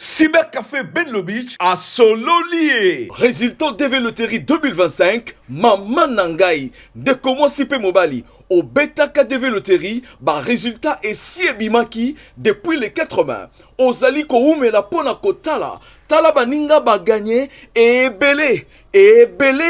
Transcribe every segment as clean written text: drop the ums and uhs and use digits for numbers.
Cybercafé Benlo Beach à Sololier. Résultat TV Loterie 2025, Maman Nangai, de comment Sipe Mobali. Au Beta KDV Loterie, résultat est si ebimaki depuis les 80. Ozali ko ume la pona kotala. Tala baninga ba gagné et belé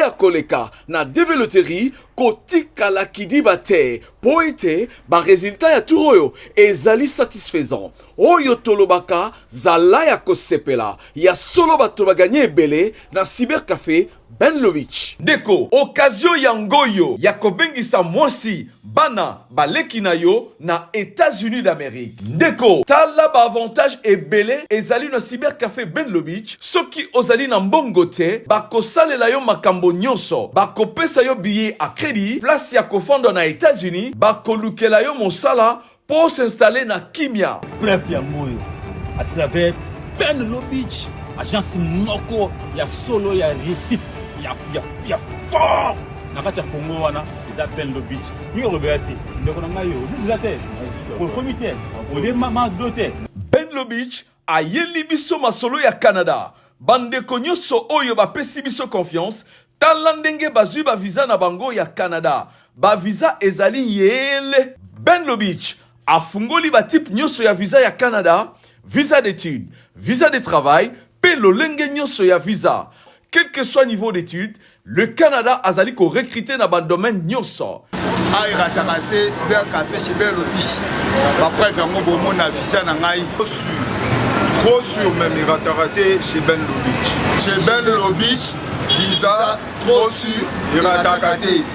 a koleka. Na DV Loterie, kotika la kidi bate. Poete, résultat ya turoyo. Ezali satisfaisant. Oyo tolobaka, zala ya kosepela. Ya solo bato ba gagné belé na Cybercafé Benlo Beach. Deko, occasion yangoyo, yakobengisa mwasi, bana, baleki na yo, na États-Unis d'Amérique. Deko, tala ba avantage ebele, ezali na Cybercafé Benlo Beach, soki ozali na mbongo te, bakosalela yo makambo nyonso, bakopesa yo billet à crédit, place ya kofanda na États-Unis, bakolukela yo mosala, pour s'installer na Kimia. Bref, yangoyo, à travers Benlo Beach, agence moko, ya solo, ya réussite. Ya fort nakati ya Congo wana eza Benlo Beach ni Roberti ndeko na ngayo zate pour comité pour les mamans doté Benlo Beach ayeli biso masolo ya Canada bandeko nyonso oyo bapesi biso confiance tala ndenge bazwi ba visa na bango ya Canada ba visa ezali yele Benlo Beach afungoli ba type nyonso ya visa ya Canada visa d'études visa de travail pe lolenge nyonso ya visa. Quel que soit le niveau d'études, le Canada a zali ko recruter dans le domaine nyonso. Aïe ratarate Cybercafé chez Benlo Beach. Après vraiment bon mon visa na ngai. Trop sûr même ratarate chez Benlo Beach. Chez Benlo Beach, visa trop sûr ratarate.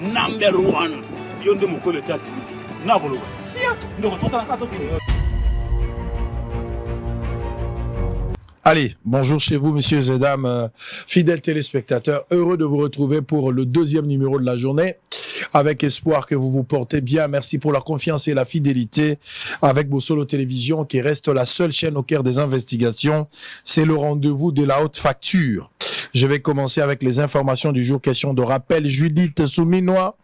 Number one. Yonde mokolo tasi. Na bolo. Sia, ndo retourner na kaso kini. Allez, bonjour chez vous, messieurs et dames, fidèles téléspectateurs. Heureux de vous retrouver pour le deuxième numéro de la journée. Avec espoir que vous vous portez bien. Merci pour la confiance et la fidélité avec Bossolo Télévision qui reste la seule chaîne au cœur des investigations. C'est le rendez-vous de la haute facture. Je vais commencer avec les informations du jour. Question de rappel. Judith Souminois,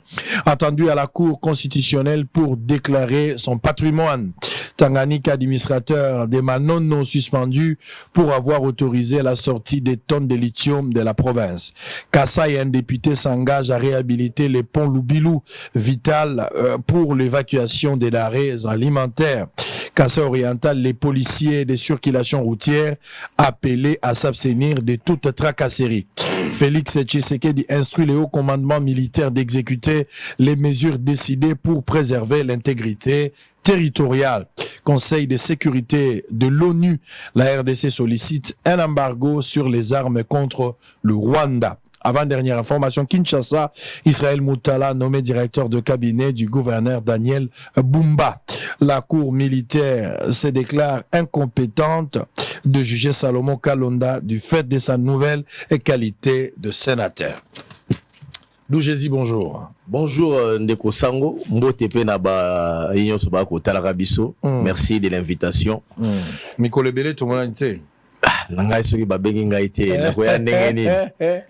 attendue à la Cour constitutionnelle pour déclarer son patrimoine. Tanganyika, administrateur des Manono suspendu pour avoir autorisé la sortie des tonnes de lithium de la province. Kassai, un député, s'engage à réhabiliter les ponts Loubilou, vital pour l'évacuation des denrées alimentaires. Kassai oriental, les policiers des circulations routières appelés à s'abstenir de toute tracasserie. Félix Tshisekedi instruit les hauts commandements militaires d'exécuter les mesures décidées pour préserver l'intégrité territoriale. Conseil de sécurité de l'ONU, la RDC sollicite un embargo sur les armes contre le Rwanda. Avant-dernière information, Kinshasa, Israël Moutala, nommé directeur de cabinet du gouverneur Daniel Bumba. La cour militaire se déclare incompétente de juger Salomon Kalonda du fait de sa nouvelle qualité de sénateur. Dougézi, bonjour. Bonjour Ndeko Sango, Mbotepe na ba Union Sobako Talarabiso. Merci de l'invitation. Mikole Bele tout le monde été. Nangai soki ba bengi ngai te na ko ya ndenge ni.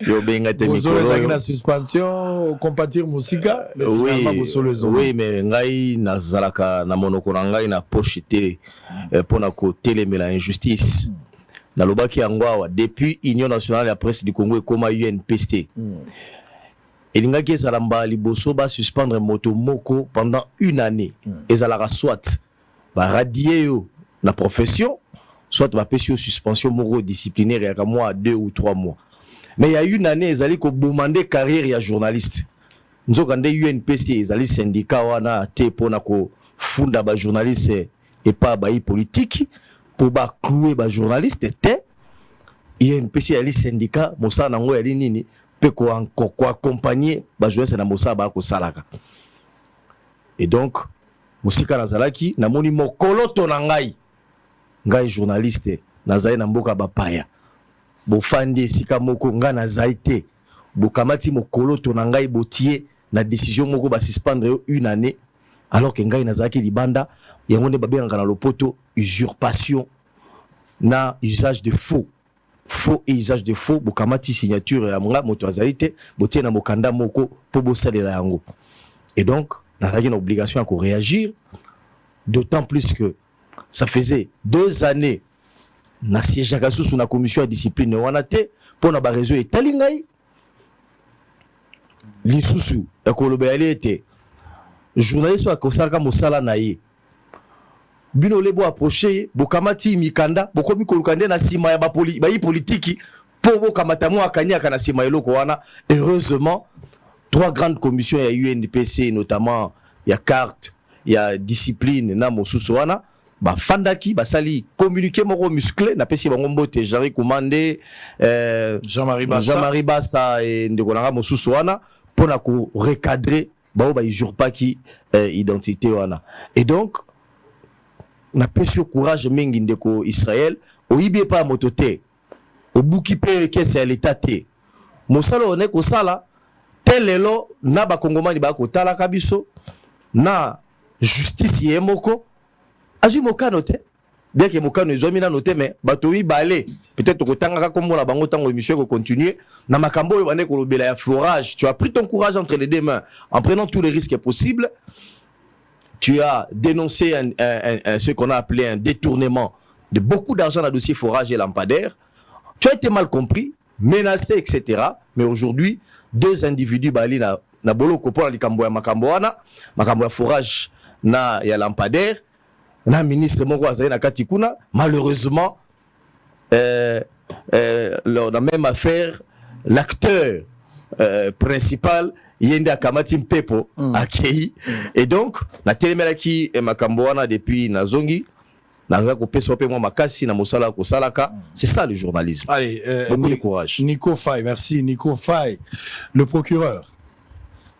Yo benga te mikolo. Vous avez suspension compatir musika oui mais ngai na zalaka na monoko na ngai na poche te pona ko telemela injustice. Na lobaki yango depuis Union nationale de la presse du Congo et comme UNPST. Elingaki ezalamba liboso ba suspendre moto moko pendant une année. Ezalaka soit ba radier yo na profession, soit ba pesi suspension moko disciplinaire ya mois 2 ou 3 mois. Mais il y a une année ezali ko bomande carrière ya journaliste. Nzoka nde UNPC ezali syndicat wana te pona ko funda ba journaliste et pas ba politique pour ba clouer ba journaliste te. UNPC ezali syndicat mosala nango yali nini? Ko accompagner ba journaliste na mosa ba ko salaka. Et donc musika nazalaki na moni mokolo to na ngai journaliste nazali na mboka bapaya bo fandi sika moko nga nazali te bo kamati mokolo to na ngai botie na décision moko ba suspendre une année alors que ngai nazalaki libanda yango ne babengaka na lopoto usurpation na usage de faux et usage de faux bokamati signature ya mga moto azalité botie na mokanda moko po bosalela yango. Et donc nazaki na obligation à réagir, d'autant plus que ça faisait 2 années na siège sous na commission de discipline wana te pour na ba réseau etali ngai lisusu ekoloba yali ete journaliste akosalaka mosala na ye bino lebo approché bokamati mikanda bokomi kolukande na sima ya bayi politiki po bokamata mo akaniaka na sima eloko wana. Heureusement 3 grandes commissions ya UNPC, notamment ya carte ya discipline na mosusu wana bafandaki basali communiquer moko musclé na pesi bango mbote Jean Commandé Jean-Marie Bassa et ndeko nanga mosusu wana pona ko recadrer bao ba usurpaki identité wana. Et donc na pesi courage mingi ndeko Israël oyibi pa motote obuki pe kese ya l'état te mosala one ko sala telelo na ba kongomani ba ko tala kabiso na justice yemoko azu mokano te bien que mokano ezomi na noté mais bato wi balé peut-être ko tanga ka kombo na bango tango émission ko continuer na makambo yo bane ko lobela ya forage. Tu as pris ton courage entre les deux mains en prenant tous les risques possibles. Tu as dénoncé ce qu'on a appelé un détournement de beaucoup d'argent dans le dossier forage et lampadaire. Tu as été mal compris, menacé, etc. Mais aujourd'hui, 2 individus bali na boloko pour la likambo ya makambo wana, makambo ya forage na ya lampadaire, na ministre moko azali na katikuna. Malheureusement, dans la même affaire, l'acteur principal yende akamati mpepo akei. Et donc na telemelaki makambo wana depuis nazongi naza ko peso pe moi makasi na mosala ko salaka. C'est ça le journalisme. Allez, beaucoup de courage. Nico Faye, merci Nico Faye, le procureur.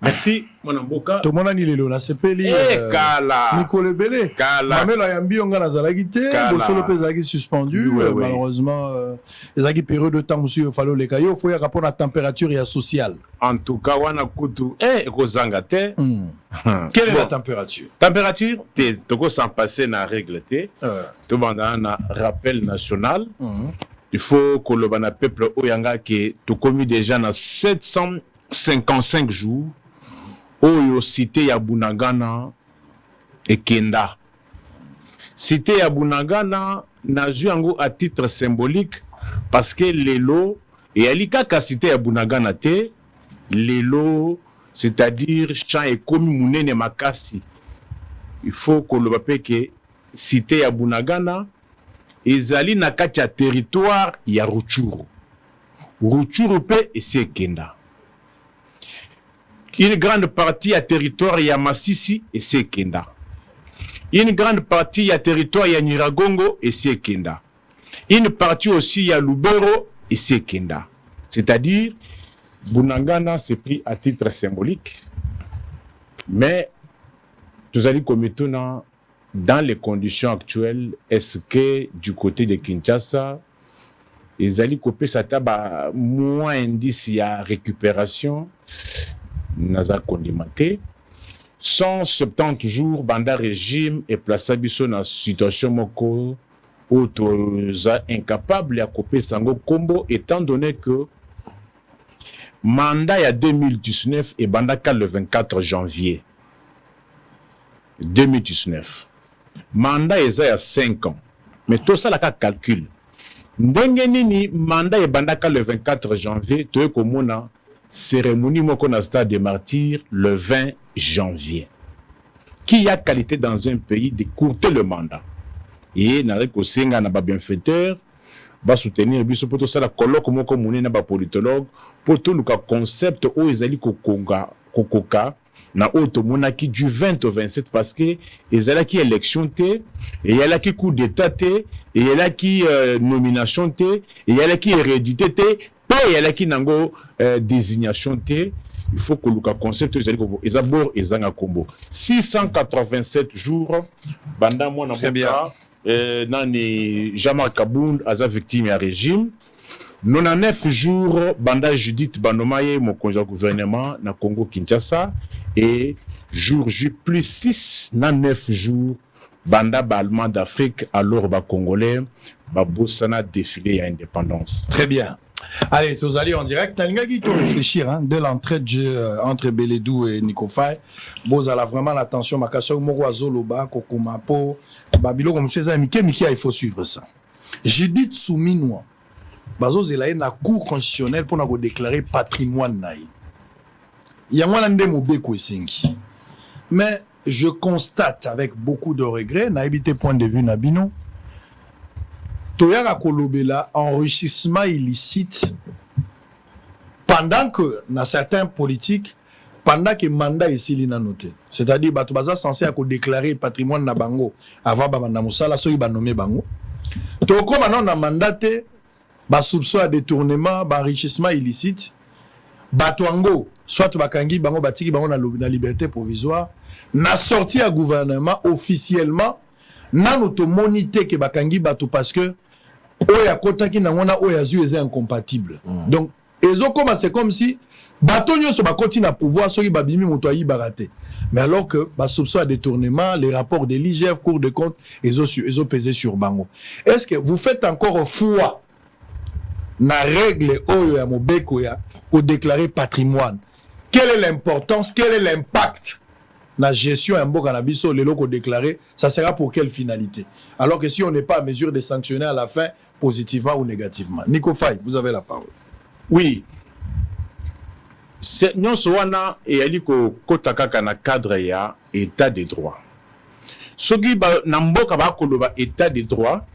Merci mon amboka. Tout le monde a dit le sepeli. Kala. Nico Lebele. Kala. Mamela yambi onga na zalagité. Bosolo pe zalagi suspendu. Malheureusement, zalagi période de temps monsieur falo le kayo. Faut y rapport à température et à social. En tout cas, wana kutu kozanga te. Quelle est la température? Température te toko sans passer na règle te. Tout banda na rappel national. Il faut que le bana peuple oyanga que to commis déjà na 755 jours. Oyo cité ya Bunagana et Kenda. Cité ya Bunagana n'a joué à titre symbolique parce que l'élo et alika ka cité ya Bunagana te l'élo, c'est-à-dire champ et commis munene makasi. Il faut que le pape que cité ya Bunagana ezali na kati ya territoire ya Ruchuru. Ruchuru pe et c'est Kenda. Une grande partie à territoire ya Masisi et c'est Kenda. Une grande partie à territoire ya Nyiragongo et c'est Kenda. Une partie aussi à Lubero et c'est Kenda. C'est-à-dire, Bunagana s'est pris à titre symbolique, mais nous allons commettre dans les conditions actuelles, est-ce que du côté de Kinshasa, ils allaient couper sa table moins indice à récupération? Naza condimenté 170 jours banda régime et placé biso na situation moko autoza incapable à couper sango combo étant donné que mandat ya 2019 et banda le 24 janvier 2019 mandat eza ya 5 ans mais tout ça la calcul ndenge nini mandat e banda le 24 janvier to komona cérémonie moko na stade des martyrs le 20 janvier. Qui a qualité dans un pays d'écourter le mandat? Et na reko senga na ba bienfaiteur ba soutenir biso poto sala colloque moko muni na ba politologue poto luka concept o ezali kokoka na auto monaki du 20 au 27 parce que ezala ki élection té et yala ki coup d'état té et yala ki nomination té et yala ki hérédité té et elle qui nango désignation T, il faut que le concept est d'abord ezanga combo 687 jours banda moi na boka nani Jean-Marc Kabound aza victime à régime 99 jours banda Judith Bandomaye mon conseiller gouvernement na Congo Kinshasa et jour J plus 6 na 9 jours banda allemand d'Afrique alors ba congolais ba bossana défilé à indépendance. Très bien. Allez, tous allez en direct. T'as qui doit réfléchir de l'entrée de jeu entre Beledou et Nico Faye. Bon, ça a vraiment l'attention. Makasso, Moroazo, Loba, Kokomapo, Babilo, comme je disais, Mickey, il faut suivre ça. Judith Souminwa bazozela ye na cour constitutionnelle pour na ko déclarer patrimoine na ye. Yango na nde mobeko esengi. Mais je constate avec beaucoup de regrets, na évité point de vue Nabino, Toyaka Kolobela, enrichissement illicite, pendant que, dans certains politiques, pendant que le mandat est ici noté. C'est-à-dire, tu es censé déclarer patrimoine na bango avant de Moussala, soit il nommé bango. Tu as maintenant un mandat, soupçon à détournement, enrichissement illicite, Batwango, soit bakangi bango batiki bango na liberté provisoire, na sorti à gouvernement officiellement, na notre monité que bakangi bato parce que oya kota ki nangona oya zu est incompatible. Donc ezo comme c'est comme si bato nyoso bakoti na pouvoir soki babimi moto ayi baraté. Mais alors que ba soupçon à détournement, les rapports de l'IGF, Cour des comptes, ezo pesé sur bango. Est-ce que vous faites encore foi na règle oyo ya mobeko ya pour déclarer patrimoine? Quelle est l'importance, quel est l'impact la gestion un bon cannabis les locaux déclarés, ça sera pour quelle finalité? Alors que si on n'est pas à mesure de sanctionner à la fin, positivement ou négativement. Nico Faye, vous avez la parole. Oui. Nous sommes dans le cadre ya état de droit. Ce qui est état de droit,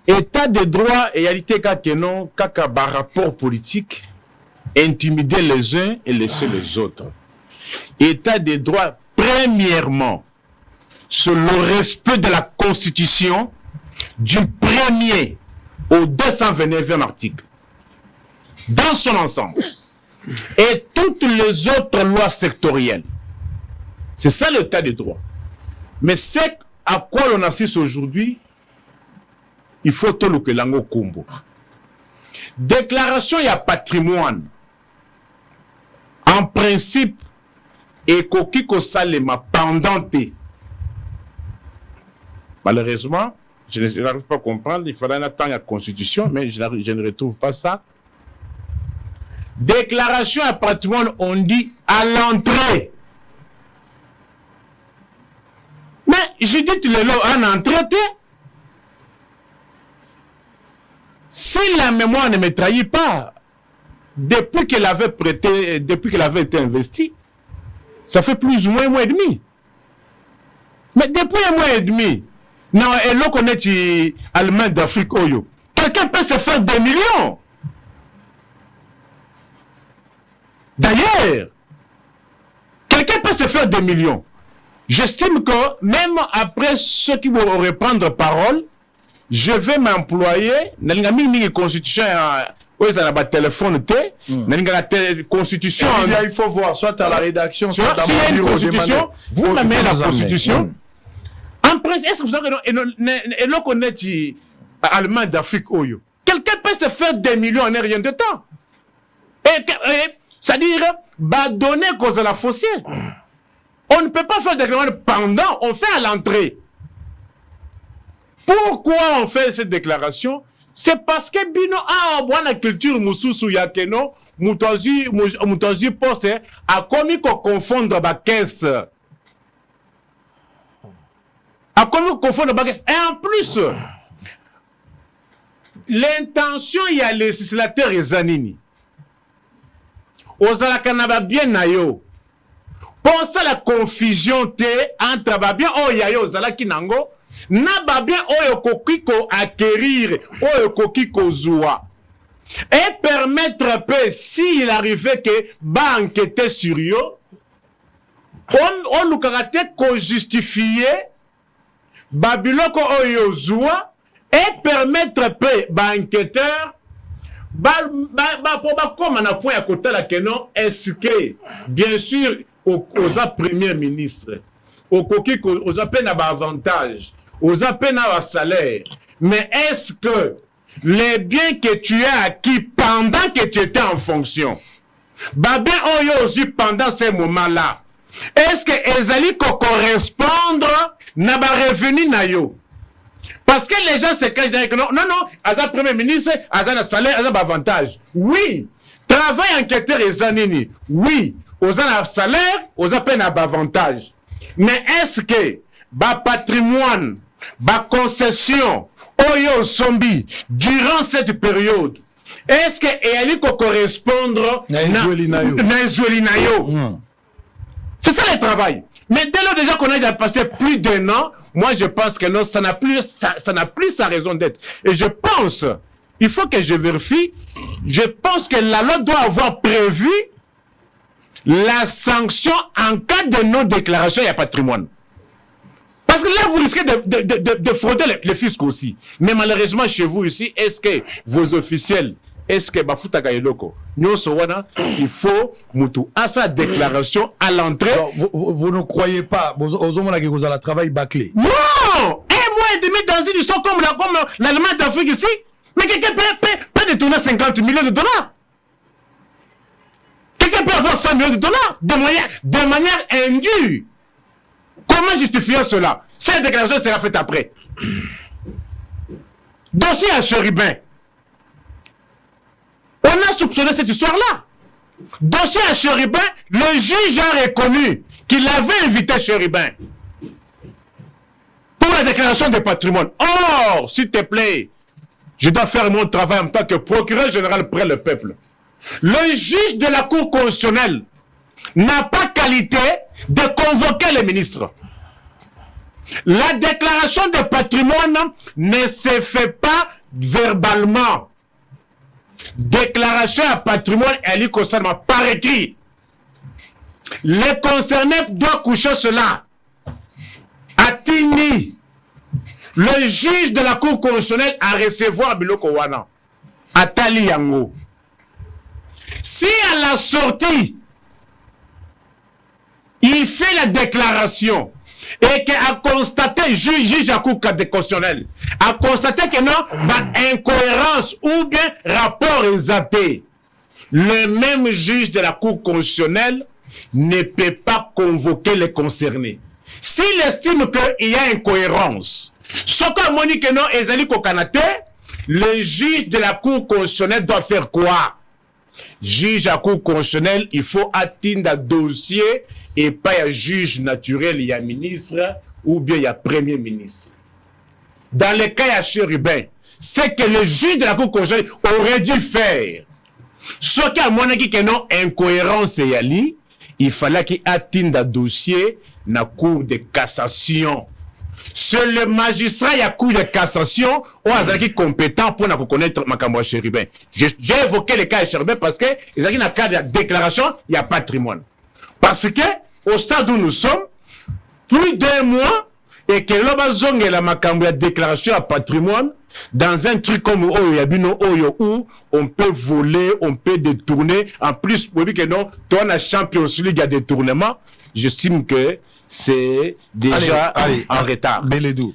état de droit et réalité kaka rapport politique, intimider les uns et laisser les autres. État de droit, premièrement, sur le respect de la Constitution du 1er au 229e article, dans son ensemble, et toutes les autres lois sectorielles. C'est ça l'état de droit. Mais c'est à quoi l'on assiste aujourd'hui, il faut tout le que l'ango combo. Déclaration, il y a patrimoine. En principe, et kokiko salema pendant. Malheureusement, je n'arrive pas à comprendre, il faudrait attendre la constitution, mais je ne retrouve pas ça. Déclaration à patrimoine, on dit à l'entrée. Mais je dis tu le lot en entrée. Si la mémoire ne me trahit pas, depuis qu'elle avait prêté, depuis qu'elle avait été investie, ça fait plus ou moins un mois et demi. Mais depuis un mois et demi, non, et l'on connaît Allemagne d'Afrique Oyo. Quelqu'un peut se faire des millions. D'ailleurs, quelqu'un peut se faire des millions. J'estime que même après ceux qui vont reprendre parole, je vais m'employer dans la constitution. Oui, ça n'a pas de téléphone. Constitution. Il faut voir, soit à la rédaction, soit dans la constitution. Vous m'amenez la constitution. En principe, est-ce que vous avez et l'on connaît Allemagne d'Afrique Oyo? Quelqu'un peut se faire des millions en rien de temps. C'est-à-dire, donner cause à la foncière. On ne peut pas faire des déclarations pendant, on fait à l'entrée. Pourquoi on fait cette déclaration? C'est parce que bino la culture mususu yakeno mutazi poste a commis qu'on confondre ba caisse. A commis confondre ba caisse. Et en plus, l'intention il y a les législateurs et zanini. Ozala kanaba bien nayo. Pense à la confusion te entre babien oyayo ozala kinango. Na babien oyo kokiko acquérir oyo kokiko zoua et permettre peu s'il arrivait que ba enquêter sur yo on le caractère ko justifier babiloko oyo zoua et permettre peu ba enquêteur ba comme na point à côté la kenon est-ce que bien sûr aux premier ministre au kokiko aux peine à avantage aux appels à salaire. Mais est-ce que les biens que tu as acquis pendant que tu étais en fonction, babé oyo aussi pendant ces moments-là, est-ce que ezali ko correspondre na ba revenu na yo? Parce que les gens se cachent derrière que non, aza premier ministre, aza na salaire, aza ba avantage. Oui, travail enquêteur et zanini. Oui, oza na salaire, oza peine à ba avantage. Mais est-ce que ba patrimoine, ba concession, Oyo Sombi, durant cette période, est-ce que Eyali ko correspondre na Nzwelinayo? C'est ça le travail. Mais dès lors déjà qu'on a déjà passé plus d'un an, moi je pense que non, ça n'a plus sa raison d'être. Et je pense, il faut que je vérifie, je pense que la loi doit avoir prévu la sanction en cas de non-déclaration il y a patrimoine. Parce que là, vous risquez de frauder les fiscs aussi. Mais malheureusement, chez vous ici, est-ce que vos officiels, est-ce que Bafutaka Eloko, il faut à sa déclaration à l'entrée. Vous ne croyez pas, vous avez travail bâclé? Non! Un mois et demi dans une histoire comme l'Allemagne d'Afrique ici, mais quelqu'un peut détourner 50 millions de dollars. Quelqu'un peut avoir 100 millions de dollars de manière indue. Comment justifier cela? Cette déclaration sera faite après. Dossier à Chérubin. On a soupçonné cette histoire-là. Dossier à Chérubin, le juge a reconnu qu'il avait invité Chérubin pour la déclaration de patrimoine. Or, s'il te plaît, je dois faire mon travail en tant que procureur général près le peuple. Le juge de la Cour constitutionnelle n'a pas qualité de convoquer les ministres. La déclaration de patrimoine ne se fait pas verbalement. Déclaration à patrimoine, elle est concernée par écrit. Les concernés doivent coucher cela. Atini, le juge de la Cour constitutionnelle a recevoir Biloko Wana. Atali Yango. Si à la sortie, il fait la déclaration et qu'a constaté, juge à Cour constitutionnelle, a constaté que non, incohérence ou bien rapport exalté, le même juge de la Cour constitutionnelle ne peut pas convoquer les concernés. S'il estime qu'il y a incohérence, ce qu'on m'a dit que non, Ezali Kokanate, le juge de la Cour constitutionnelle doit faire quoi? Juge à Cour constitutionnelle, il faut atteindre un dossier et pas un juge naturel, il y a ministre ou bien il y a premier ministre. Dans le cas de Chérubin, c'est que le juge de la Cour constitutionnelle aurait dû faire. Ce qu'à mon avis que non, incohérence et yali, il fallait qu'il atteigne un dossier dans la Cour de cassation. C'est le magistrat de la Cour de cassation ou est compétent pour connaître Makambo Chérubin. J'ai évoqué le cas de Chérubin parce que il y a un cas de déclaration, il y a patrimoine. Parce que au stade où nous sommes, plus d'un mois, et que l'obazong et la Makambo déclaration à patrimoine, dans un truc comme Oyabino Oyo où on peut voler, on peut détourner. En plus, pour dire que non, toi, on a Champions League à détournement, j'estime que c'est déjà en retard. Beledou.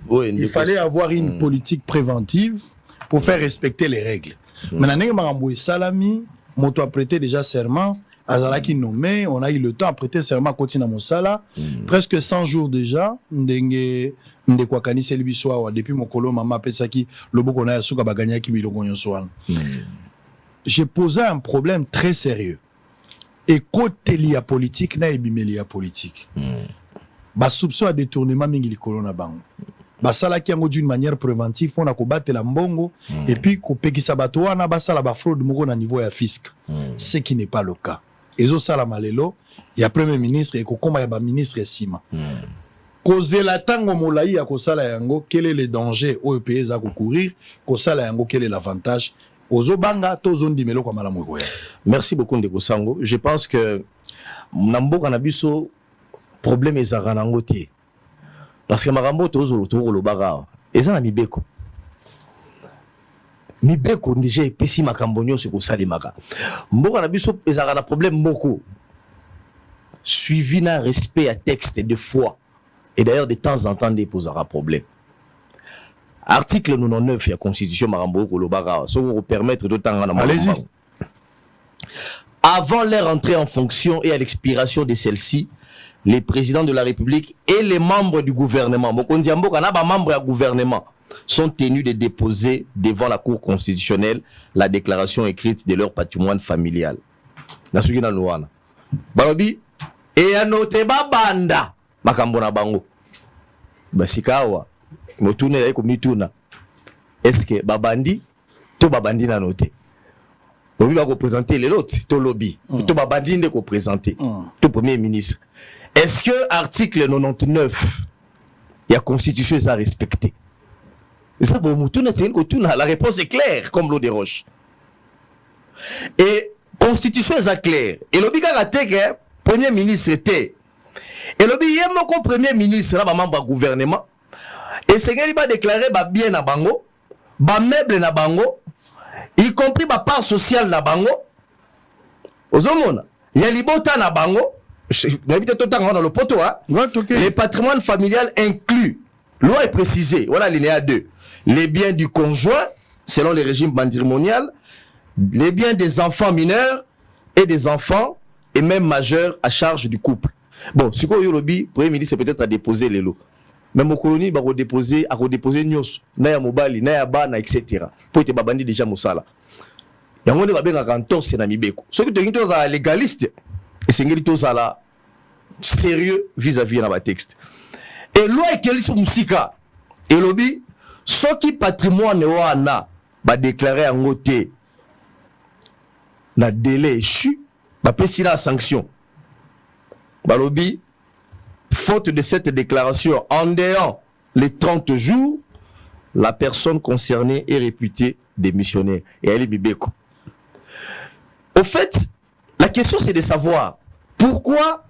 Oui, il fallait avoir une politique préventive pour faire respecter les règles. Maintenant, Marambo et Salami, Moto a prêté déjà serment, Azalaki nommé, on a eu le temps à prêter serment à Kotina Moussala, presque 100 jours déjà, depuis Mokolo, Mama Pesaki, Lobo Kona Suka Baganyaki Bilongonyo Soan. J'ai posé un problème très sérieux. Et côté lié politique, na ebimeli politique. Ba soupçon à détournement mingi likolo na bango. Ba sala ki yango d'une manière préventive pour na ko battre la mbongo et puis ko pekisa bato wana ba sala ba fraude moko na niveau ya fisc. Ce qui n'est pas le cas. Ezo sala malelo, il y a premier ministre et ko koma ya ba ministre sima. Koze la tango molai ya ko sala yango, quel est le danger au pays za ko courir, ko sala yango quel est l'avantage? Merci beaucoup Ndeko Sango. Je pense que Nambo Kanabiso problème est Zaranangote. Parce que Marambo Tozo le Baga. Et ça, Mibeko. Mibeko déjà épessi Makambonio sur Salimaka. Mbo Kanabiso est un problème beaucoup. Suivi d'un respect à texte de foi. Et d'ailleurs, de temps en temps, déposera problème. Article 99 de la Constitution Marambo Kolobaga, ça vous permettre de temps. Allez-y. Avant leur entrée en fonction et à l'expiration de celle-ci, les présidents de la République et les membres du gouvernement, membres du gouvernement, sont tenus de déposer devant la Cour constitutionnelle la déclaration écrite de leur patrimoine familial. Nasugina Nouana. Barobi, et à notre banda, Makambona Bango. Basikawa. Motune ya mituna est-ce que babandi to babandi na noté on va représenter les autres to lobby to babandi ne représenter to premier ministre. Est-ce que article 99 il y a constitution ça respecté? Et ça bon la réponse est claire comme l'eau des roches. Et constitution est claire. Et lobby raté que premier ministre était. Et lobby yemo comme premier ministre là ba membre gouvernement. Et c'est qu'il va déclarer ba bien na bango, ba meuble na bango, y compris ba part sociale na bango. Ozomona, ya libota na bango, n'habite tout temps dans le poteau hein. Les patrimoines familial inclus. Loi est précisée. Voilà l'alinéa 2. Les biens du conjoint selon le régime matrimonial, les biens des enfants mineurs et des enfants et même majeurs à charge du couple. Bon, ce qu'on lobby, premier ministre c'est peut-être à déposer les lots. Même aux colonies, à redéposer nyos, naya mobali, naya bana, etc. Pour être babandi déjà moussala. Et on va bien à c'est na mibeko. Ce que tu dis aux légalistes, et c'est ngeli tozala sérieux vis-à-vis de la texte. Et loi est qu'elle sur musika. Et lobby, ce qui patrimoine wana ba déclarer en côté na délai échu, ba pesi la sanction. Ba lobby, faute de cette déclaration en dehors les 30 jours, la personne concernée est réputée démissionnaire. Et elle est mibeko. Au fait, la question c'est de savoir pourquoi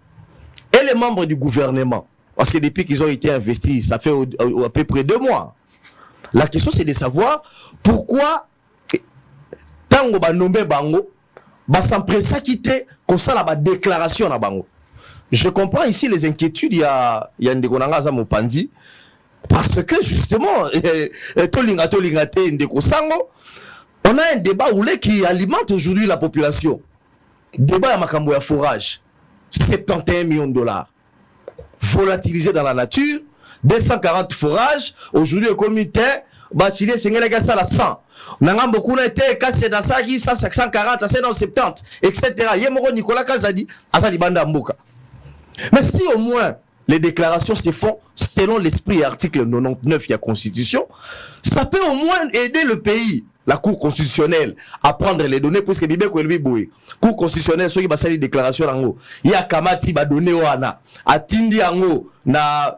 elle est membre du gouvernement. Parce que depuis qu'ils ont été investis, ça fait à peu près 2 mois. La question c'est de savoir pourquoi tango ba nombe bango ba s'empressa quitter comme ça la déclaration na bango. Je comprends ici les inquiétudes, il y a Ndekonanga za Mopanzi parce que justement on a un débat qui alimente aujourd'hui la population. Débat à makambo ya forage. 71 millions de dollars volatilisés dans la nature, 240 forages, aujourd'hui le comité bâtilier sengela gasa la 100. Nanga beaucoup na été cassé dans ça qui 140, c'est dans 70, etc. Yemoro Nicolas Kazadi, Azali Banda Mboka. Mais si au moins les déclarations se font selon l'esprit et article 99 de la Constitution, ça peut au moins aider le pays, la Cour constitutionnelle, à prendre les données, puisque Bibé Kouelbi Boué, Cour constitutionnelle, ceux qui basent les déclarations en haut, il y a Kamati ba donné wana, à Tindi en haut, na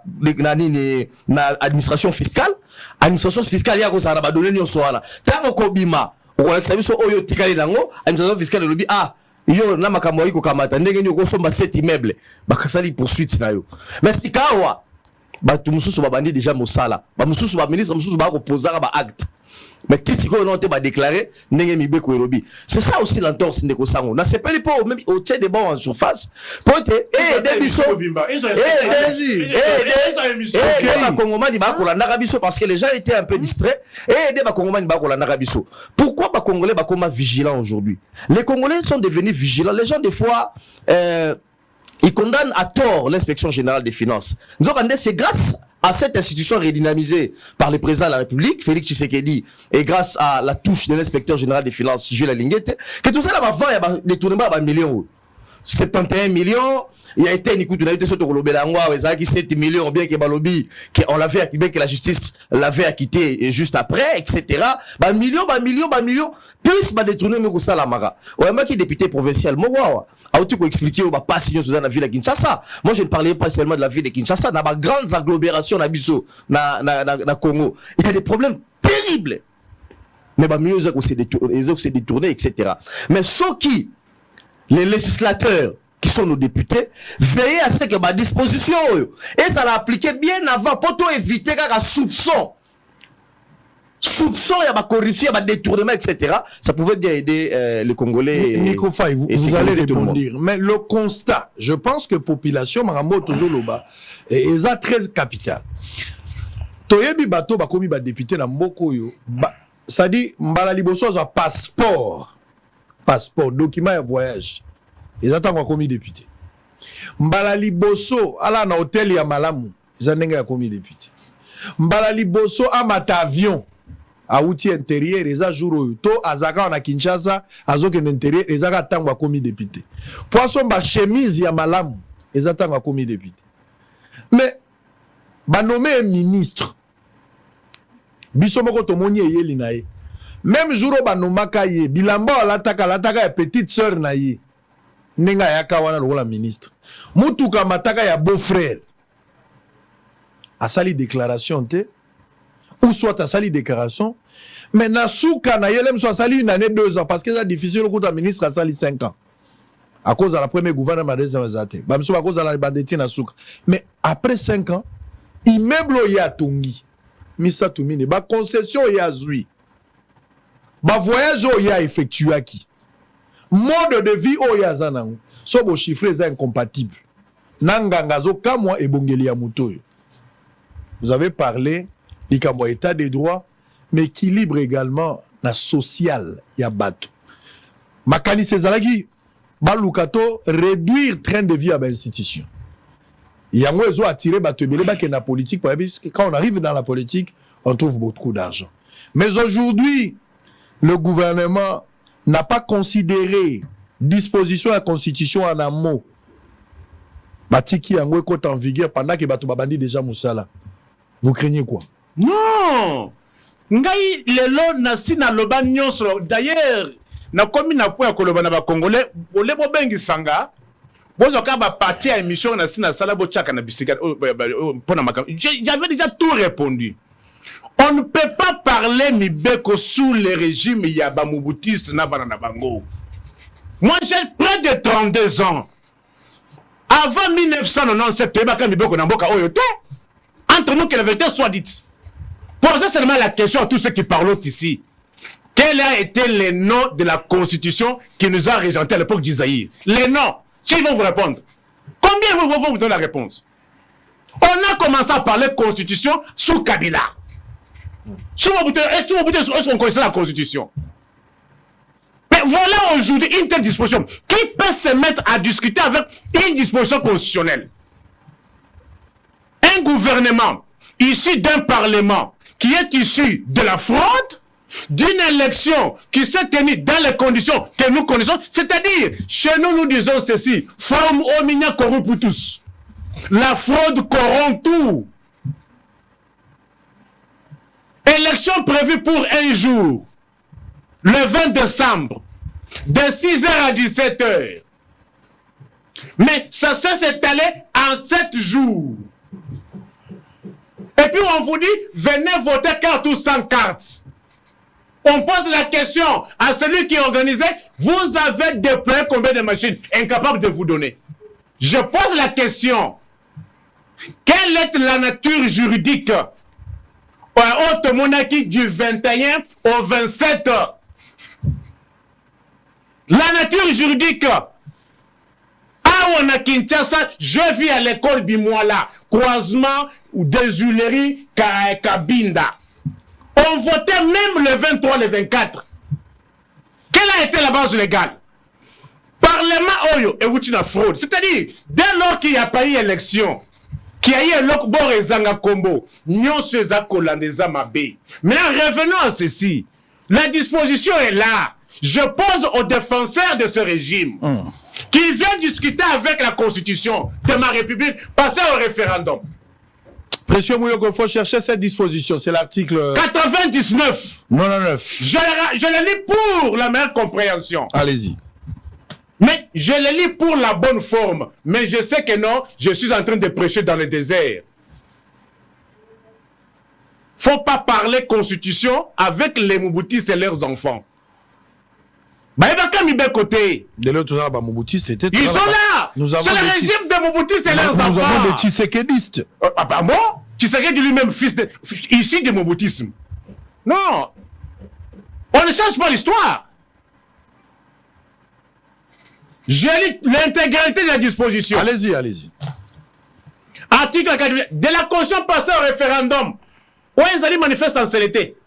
administration fiscale, il y a Kosara ba donné nyonso wana. Tango Kobima, au Alexabiso Oyo Tikali Lango, administration fiscale lobby, ah, yo na makambo iko kamata ndenge ni kosomba 7 immeubles bakasali poursuite na yo mais sikawa batu mususu babandi déjà mosala ba mususu ba ministre mususu ba reposer ba acte mais tisiko non te ba déclarer ndenge mibeko elobi. C'est ça aussi l'entorse ndeko sango na sepeli pas même au tché de bon en surface pour te aider biso ba kongomani ba kolanda biso parce que les gens étaient un peu distraits et aider ba kongomani ba kolanda biso. Pourquoi ba congolais ba comme vigilants aujourd'hui? Les Congolais sont devenus vigilants. Les gens des fois ils condamnent à tort l'inspection générale des finances. Nous avons c'est grâce à cette institution redynamisée par le président de la République, Félix Tshisekedi, et grâce à la touche de l'inspecteur général des finances, Jules Linguette, que tout ça là va faire des détournements à millions. 71 millions, il y a été une écoute, on a été sur le Belangwa, qui 7 millions, bien que Balobi, qu'on l'avait, bien que la justice l'avait acquitté juste après, etc. Millions, plus détourner mais ça la mara. Ouais, moi qui est député provincial, moi, tu peux expliquer ou pas signer sous la ville de Kinshasa. Moi je ne parlais pas seulement de la ville de Kinshasa, dans ma grandes agglomérations na biso na Congo. Il y a des problèmes terribles. Mais mieux c'est détourné, etc. Mais ceux qui, les législateurs qui sont nos députés, veillez à ce que ma disposition et ça l'a appliqué bien avant pour éviter qu'un soupçon, il y a ma corruption, il y a ma détournement, etc. Ça pouvait bien aider les Congolais. Nico Faye, vous allez répondre. Mais le constat, je pense que la population, Marambo Tozoloba, est 13 capitales. Toyebi bato bakomi ba député na mboko yo. Ça dit mbala liboso a passeport, document de voyage. Ils attendent comme député. Mbala liboso ala na hôtel ya malamu, ils attendent comme député. Mbala liboso a mata avion. A outil intérieur, les ajours to azaka na Kinshasa, azoke intérieur, les azaka tangwa komi député. Poisson ba chemise ya malamu, les attendent komi député. Mais ba nommé ministre biso moko tomoni eyeli na ye même jour oyo banomaka ye bilamba alataka ya petite sœur na ye ndenge ayaka wana lokola ministre mutuka mataka ya beau-frère asali déclaration te ou soit asali déclaration mais na suka na ye lem so asali une année 2 ans parce que c'est difficile okuta ministre asali 5 ans à cause de la première gouvernement de Zate bamso à cause de la banditi na suka mais après 5 ans immeuble ya tongi misa tumine ba concession ya zui ba voyage ya effectué qui mode de vie o ya zanango so bo chiffres est incompatible nanganga zo kamwa ebongeli ya mutoyo. Vous avez parlé du état des droits mais équilibre également na social ya bato makani sezalaki balukato réduire train de vie à l'institution. Yango ezo attirer bato ebele ba na politique parce que quand on arrive dans la politique on trouve beaucoup d'argent. Mais aujourd'hui le gouvernement n'a pas considéré disposition de la constitution en amont. Batiki yango est en vigueur pendant que bato babandi déjà musala. Vous craignez quoi? Non. Ngai lelo nasi na loba nyonso d'ailleurs na komi na po ya koloba na ba congolais ole bo bengi sanga bozo ka ba parti à émission nasi na sala bo chaka na bisika pona makam. J'avais déjà tout répondu. On ne peut pas parler Mibeko sous le régime Yabamoubutiste na bana na bango. Moi j'ai près de 32 ans. Avant 1997, Pebaka Mibeko na mboka oyote. Entre nous que la vérité soit dite. Posez seulement la question à tous ceux qui parlent ici. Quel a été le nom de la constitution qui nous a régenté à l'époque d'Isaïe? Les noms. Qui vont vous répondre? Combien vont vous donner la réponse? On a commencé à parler constitution sous Kabila. Est-ce qu'on connaissait la constitution? Mais voilà aujourd'hui une telle disposition. Qui peut se mettre à discuter avec une disposition constitutionnelle? Un gouvernement issu d'un parlement qui est issu de la fraude, d'une élection qui s'est tenue dans les conditions que nous connaissons, c'est-à-dire, chez nous, nous disons ceci, forme omnia corruptus. La fraude corrompt tout. Élection prévue pour un jour, le 20 décembre, de 6h à 17h. Mais ça s'est étalé en 7 jours. Et puis on vous dit, venez voter carte ou sans carte. On pose la question à celui qui organisait, vous avez déployé combien de machines? Incapable de vous donner. Je pose la question, quelle est la nature juridique au haute monarchie du 21 au 27? La nature juridique. Ah, on a Kinshasa, je vis à l'école Bimoala, croisement ou des Huileries, Kabinda. On votait même le 23, le 24. Quelle a été la base légale? Parlement Oyo et Woutina fraude. C'est-à-dire, dès lors qu'il n'y a pas eu élection, qu'il y a eu l'Okbor et Zanga Kombo, Nyon Seza Kolandeza Mabé. Maintenant, revenons à ceci. La disposition est là. Je pose aux défenseurs de ce régime qui viennent discuter avec la constitution de ma république, passer au référendum. Précieux Mouyoko, il faut chercher cette disposition. C'est l'article 99. 99. Je le lis pour la meilleure compréhension. Allez-y. Mais je le lis pour la bonne forme. Mais je sais que non, je suis en train de prêcher dans le désert. Faut pas parler constitution avec les Mouboutistes et leurs enfants. Ils sont là. C'est le régime des Mouboutistes et leurs enfants. Nous avons des Tshisekedistes. Ah bah bon? Tshisekedi lui-même fils ici du Mouboutisme. Non. On ne change pas l'histoire. Je lis l'intégralité de la disposition. Allez-y, allez-y. Article 4 de la Constitution passée au référendum. Où ils allaient manifester en sincérité.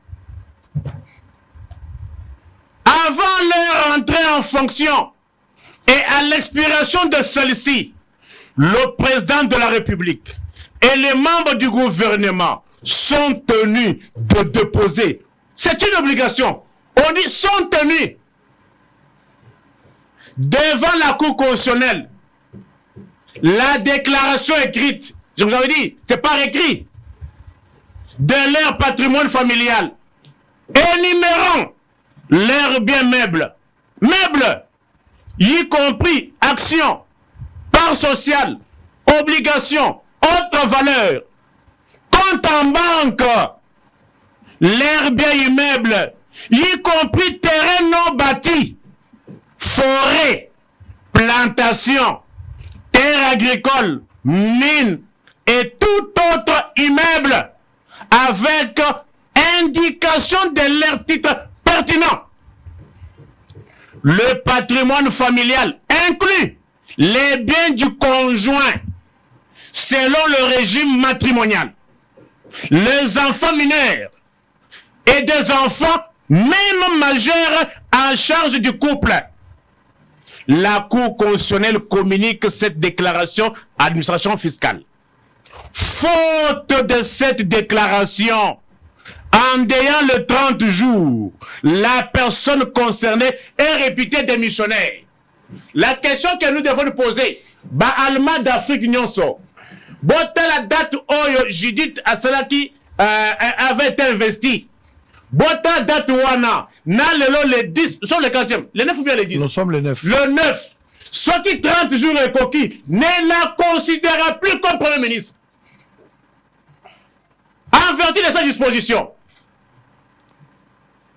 Avant leur entrée en fonction et à l'expiration de celle-ci, le président de la République et les membres du gouvernement sont tenus de déposer. C'est une obligation. On dit sont tenus devant la Cour constitutionnelle. La déclaration écrite, je vous avais dit, c'est pas écrit. de leur patrimoine familial, énumérant leurs biens meubles, y compris actions, parts sociales, obligations, autres valeurs, compte en banque, leurs biens immeubles, y compris terrains non bâtis, forêts, plantations, terres agricoles, mines et tout autre immeuble avec indication de leur titre pertinent. Le patrimoine familial inclut les biens du conjoint selon le régime matrimonial, les enfants mineurs et des enfants même majeurs en charge du couple. La Cour constitutionnelle communique cette déclaration à l'administration fiscale. Faute de cette déclaration, en déant le 30 jours, la personne concernée est réputée démissionnaire. La question que nous devons nous poser, Alma d'Afrique Nyonso, la date où Judith Asalaki avait été investie, Bota date wana, na le 10, nous sommes le 40e, le 9 ou bien le 10? Nous sommes le 9. Le 9. Ce qui 30 jours est coquille ne la considérera plus comme Premier ministre. En vertu de sa disposition.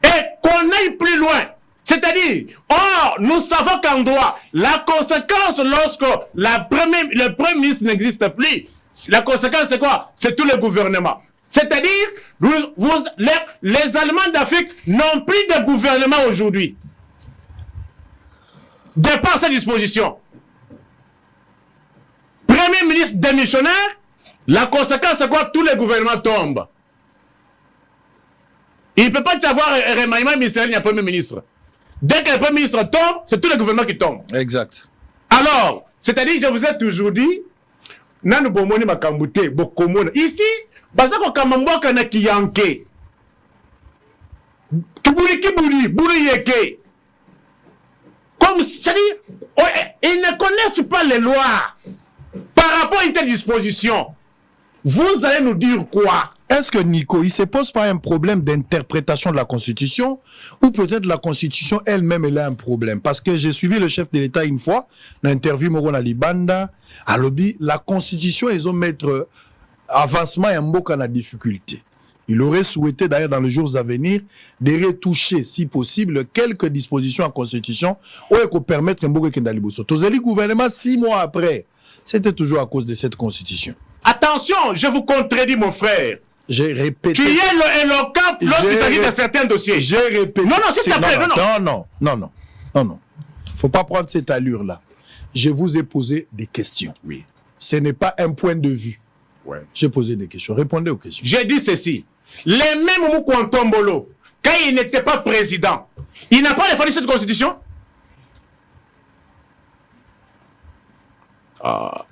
Et qu'on aille plus loin. C'est-à-dire, or, nous savons qu'en droit, la conséquence lorsque le Premier ministre n'existe plus, la conséquence c'est quoi? C'est tout le gouvernement. C'est-à-dire, les Allemands d'Afrique n'ont plus de gouvernement aujourd'hui. De par sa disposition. Premier ministre démissionnaire, la conséquence c'est quoi? Tous les gouvernements tombent. Il ne peut pas y avoir un remaniement ministériel, il y a un Premier ministre. Dès que le Premier ministre tombe, c'est tous les gouvernements qui tombent. Exact. Alors, c'est-à-dire, je vous ai toujours dit, Nanu Bomoni Makambute, Bokomona. Ici, Bazako Kamamboka na Kiyanke. Kibuli, Buli Yeke. Comme, c'est-à-dire, ils ne connaissent pas les lois. Par rapport à une telle disposition, vous allez nous dire quoi? Est-ce que Nico, il se pose pas un problème d'interprétation de la Constitution ou peut-être la Constitution elle-même elle a un problème? Parce que j'ai suivi le chef de l'État une fois, l'interview Morona Libanda, à l'Obi, la Constitution, ils ont mettre avancement et un mot qu'on a difficulté. Il aurait souhaité d'ailleurs dans les jours à venir de retoucher, si possible, quelques dispositions en Constitution pour permettre un mot qu'on a liboso. Tozeli gouvernement 6 mois après, c'était toujours à cause de cette Constitution. Attention, je vous contredis mon frère. J'ai répété. Tu es éloquent lorsqu'il s'agit de certains dossiers. J'ai répété. Non, s'il te plaît, non. Faut pas prendre cette allure-là. Je vous ai posé des questions. Oui. Ce n'est pas un point de vue. Ouais. J'ai posé des questions. Répondez aux questions. J'ai dit ceci. Les mêmes Moukontombolo, quand il n'était pas président, il n'a pas défendu cette constitution?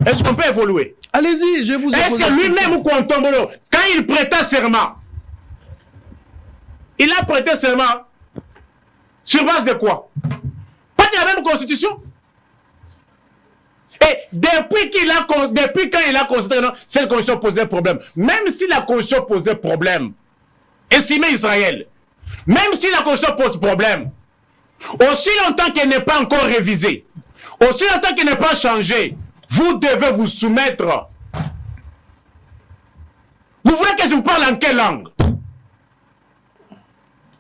Est-ce qu'on peut évoluer? Allez-y, je vous ai Est-ce que lui-même Moukontombolo, quand il prêta serment, il a prêté serment sur base de quoi? Pas de la même constitution? Et depuis quand il a considéré que cette constitution posait problème, même si la constitution posait problème, estimez Israël, même si la constitution pose problème, aussi longtemps qu'elle n'est pas encore révisée, aussi longtemps qu'elle n'est pas changée, vous devez vous soumettre. Vous voulez que je vous parle en quelle langue?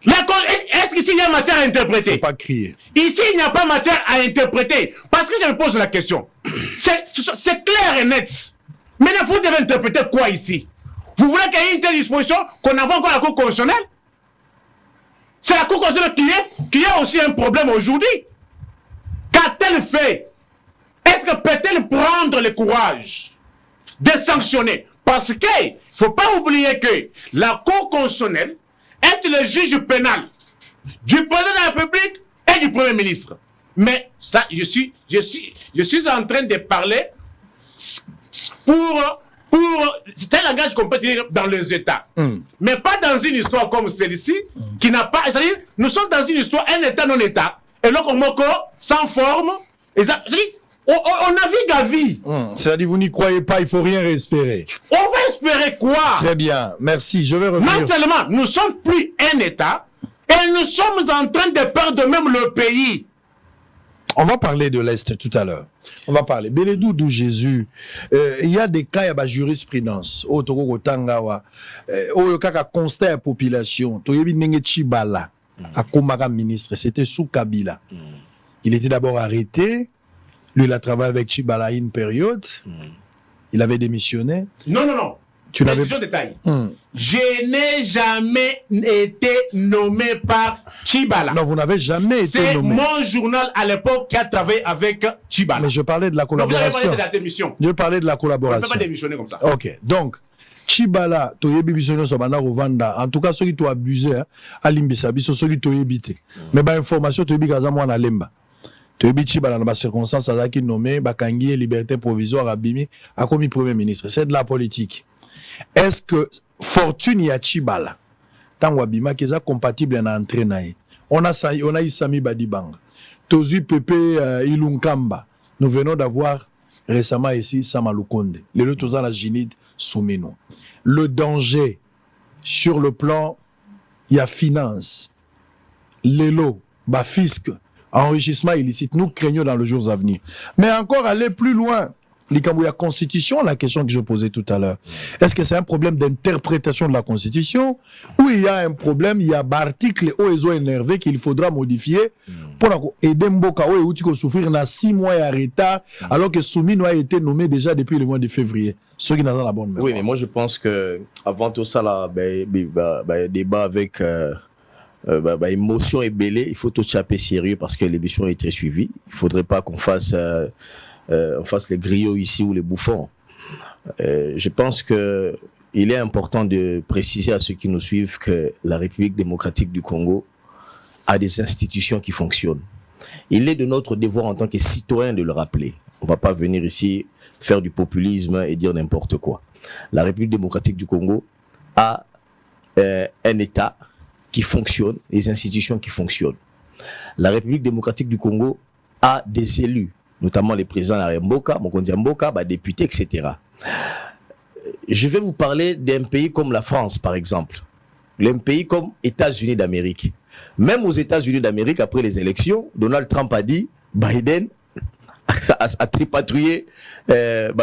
Est-ce qu'ici il y a matière à interpréter? Faut pas crier. Ici il n'y a pas matière à interpréter. Parce que je me pose la question. C'est clair et net. Maintenant vous devez interpréter quoi ici? Vous voulez qu'il y ait une telle disposition qu'on envoie encore à la Cour constitutionnelle? C'est la Cour constitutionnelle qui a aussi un problème aujourd'hui. Qu'a-t-elle fait? Est-ce que peut-elle prendre le courage de sanctionner? Parce qu'il ne faut pas oublier que la Cour constitutionnelle est le juge pénal du président de la République et du Premier ministre. Mais ça, je suis en train de parler pour c'est un langage qu'on peut dire dans les États. Mais pas dans une histoire comme celle-ci, qui n'a pas... C'est-à-dire, nous sommes dans une histoire, un État non-État, et donc on moko sans forme. On navigue à vie. C'est-à-dire, vous n'y croyez pas, il faut rien espérer. On va espérer quoi? Très bien, merci. Je vais revenir. Non seulement, nous sommes plus un État, et nous sommes en train de perdre même le pays. On va parler de l'Est tout à l'heure. On va parler. Bélédou d'où Jésus. Il y a des cas, il y a jurisprudence. Otoko Kotangawa. Oyo kaka constat la population. Toyebi nenge Chibala. A Komara ministre. C'était sous Kabila. Il était d'abord arrêté. Lui, il a travaillé avec Chibala une période. Il avait démissionné. Non, non, non. Tu n'avais Précision détail. Je n'ai jamais été nommé par Chibala. Non, vous n'avez jamais été nommé. C'est mon journal à l'époque qui a travaillé avec Chibala. Mais je parlais de la collaboration. Donc, vous avez parlé de la démission. Je parlais de la On ne collaboration. peut pas démissionner comme ça. Ok, donc, Chibala, toyebi bisono sobanda rovanda. En tout cas, ceux qui t'ont abusé, à l'imbisabi, sont ceux qui t'ont évité. Mais bah, information, toyebi kazamwa na lemba. Toyebi Chibala, dans ma circonstance, ça qui nommé, bakangi, liberté provisoire, abimi, a commis premier ministre. C'est de la politique. Est-ce que fortune ya Chibala, tant wabima, qui est compatible en entraîné? On a Isami Badibanga. Tozu Pepe Ilunkamba. Nous venons d'avoir récemment ici Samalukonde. Le lot la Ginide Soumeno. Le danger sur le plan, il y a finance, l'élo, fisc, enrichissement illicite. Nous craignons dans les jours à venir. Mais encore aller plus loin. Il y a constitution, la question que je posais tout à l'heure. Est-ce que c'est un problème d'interprétation de la constitution ou il y a un problème, il y a article où ils ont énervé qu'il faudra modifier pour aider Mboka où il souffrir dans 6 mois à retard alors que Soumino a été nommé déjà depuis le mois de février. Ceux qui n'ont pas la bonne mémoire. Oui, mais moi je pense que avant tout ça, là, débat avec émotion et belé, il faut tout chaper sérieux parce que l'émission est très suivie. Il faudrait pas qu'on fasse les griots ici ou les bouffons. Je pense que il est important de préciser à ceux qui nous suivent que la République démocratique du Congo a des institutions qui fonctionnent. Il est de notre devoir en tant que citoyen de le rappeler. On va pas venir ici faire du populisme et dire n'importe quoi. La République démocratique du Congo a un État qui fonctionne, des institutions qui fonctionnent. La République démocratique du Congo a des élus, notamment les présidents Mboka, Mokonzi Mboka, députés, etc. Je vais vous parler d'un pays comme la France, par exemple. Un pays comme États-Unis d'Amérique. Même aux États-Unis d'Amérique, après les élections, Donald Trump a dit, Biden a tripatouillé il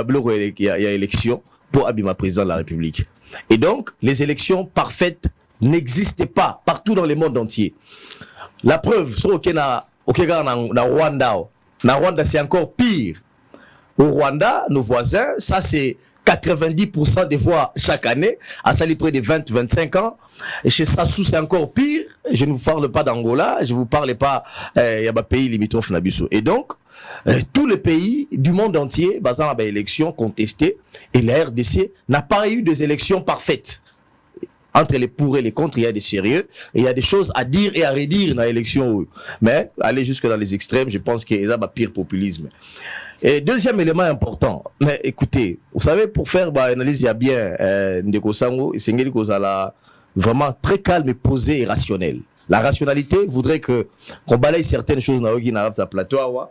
y a élection pour Abima, président de la République. Et donc, les élections parfaites n'existaient pas partout dans le monde entier. La preuve, sur Rwanda. Na Rwanda, c'est encore pire. Au Rwanda, nos voisins, ça c'est 90% des voix chaque année, à Sali près de 20-25 ans. Et chez Sassou, c'est encore pire. Je ne vous parle pas d'Angola, je ne vous parle pas il y a des pays limitrophes Nabiso. Et donc, tous les pays du monde entier, basant à élections contestées, et la RDC n'a pas eu des élections parfaites. Entre les pour et les contre, il y a des sérieux, et il y a des choses à dire et à redire dans l'élection. Mais aller jusque dans les extrêmes, je pense qu'il y a pire populisme. Et deuxième élément important, mais écoutez, vous savez, pour faire analyse, il y a bien Ndeko Sango, Sengeli Kozala, vraiment très calme et posé et rationnel. La rationalité voudrait qu'on balaye certaines choses dans le plateau,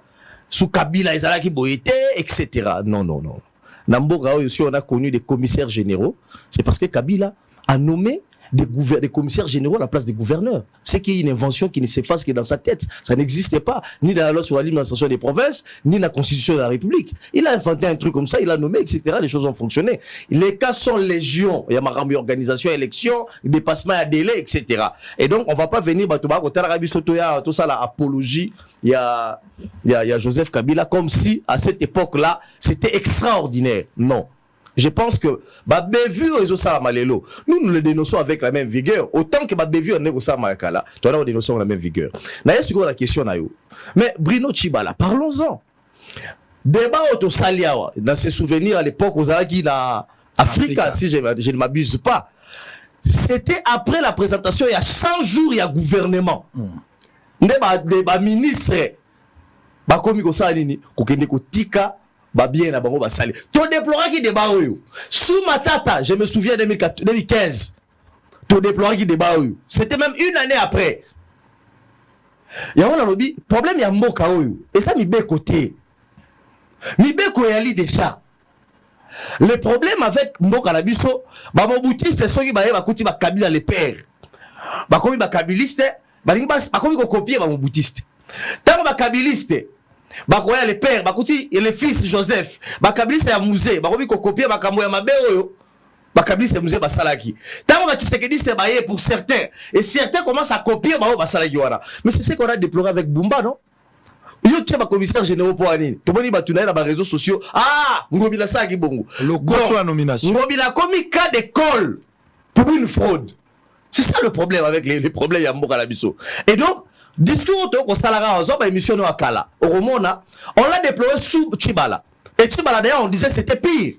sous Kabila, Ezalaki Boyete, etc. Non, non, non. Namboga aussi, on a connu des commissaires généraux, c'est parce que Kabila a nommé des commissaires généraux à la place des gouverneurs. C'est qu'il y a une invention qui ne s'efface que dans sa tête. Ça n'existait pas, ni dans la loi sur la l'administration des provinces, ni dans la constitution de la République. Il a inventé un truc comme ça, il a nommé, etc. Les choses ont fonctionné. Les cas sont légion. Il y a ma organisation, élection, dépassement à délai, etc. Et donc, on va pas venir, tout ça, la apologie. Il y a Joseph Kabila, comme si, à cette époque-là, c'était extraordinaire. Non. Je pense que Bévu et Zosa Malelo, nous le dénonçons avec la même vigueur. Autant que Bévu et Zosa Malekala, nous le dénonçons avec la même vigueur. D'ailleurs, c'est quoi la question là? Mais Bruno Chibala, parlons-en. Débat au Saliawa, dans ses souvenirs à l'époque aux Alaki dans Africa, si je ne m'abuse pas. C'était après la présentation, il y a 100 jours, il y a gouvernement. Des ministres, comme il y a tika. Bien à Bango Basali. Ton déploré qui débat sous ma tata, je me souviens 2015. Ton déploré qui débat c'était même une année après. Il y a un lobby, problème il y a Mboka et ça mi bé côté. Mibeko yali déjà. Le problème avec Mboka na biso, ba moboutiste soki ba yeba kuti ba Kabila les pères. Ba komi ba kabiliste, ba komi ko copier ba moboutiste. Tant ba kabiliste, ba koya les pères, ba kuti les fils Joseph, ba kabiliste ya musée, ba komi ko copier ba kambo ya mabe oyo. Ba kabiliste musée ba salaki. Tant ba Tshisekedi ba yé pour certains et certains commencent à copier ba salaki wana. Mais c'est ce qu'on a déploré avec Bumba, non? Yo tcheba commissaire général pour anine. Tomoni batuna na ba réseaux sociaux. Ah, ngobila sa ki bongo. Le cours la nomination. Ngobila komi cas d'école pour une fraude. C'est ça le problème avec les problèmes ya mboka la biso. Et donc discours to ko salara zo ba émission no akala. Au Romona, on l'a déploré sous Tchibala. Et Tchibala d'ailleurs on disait que c'était pire.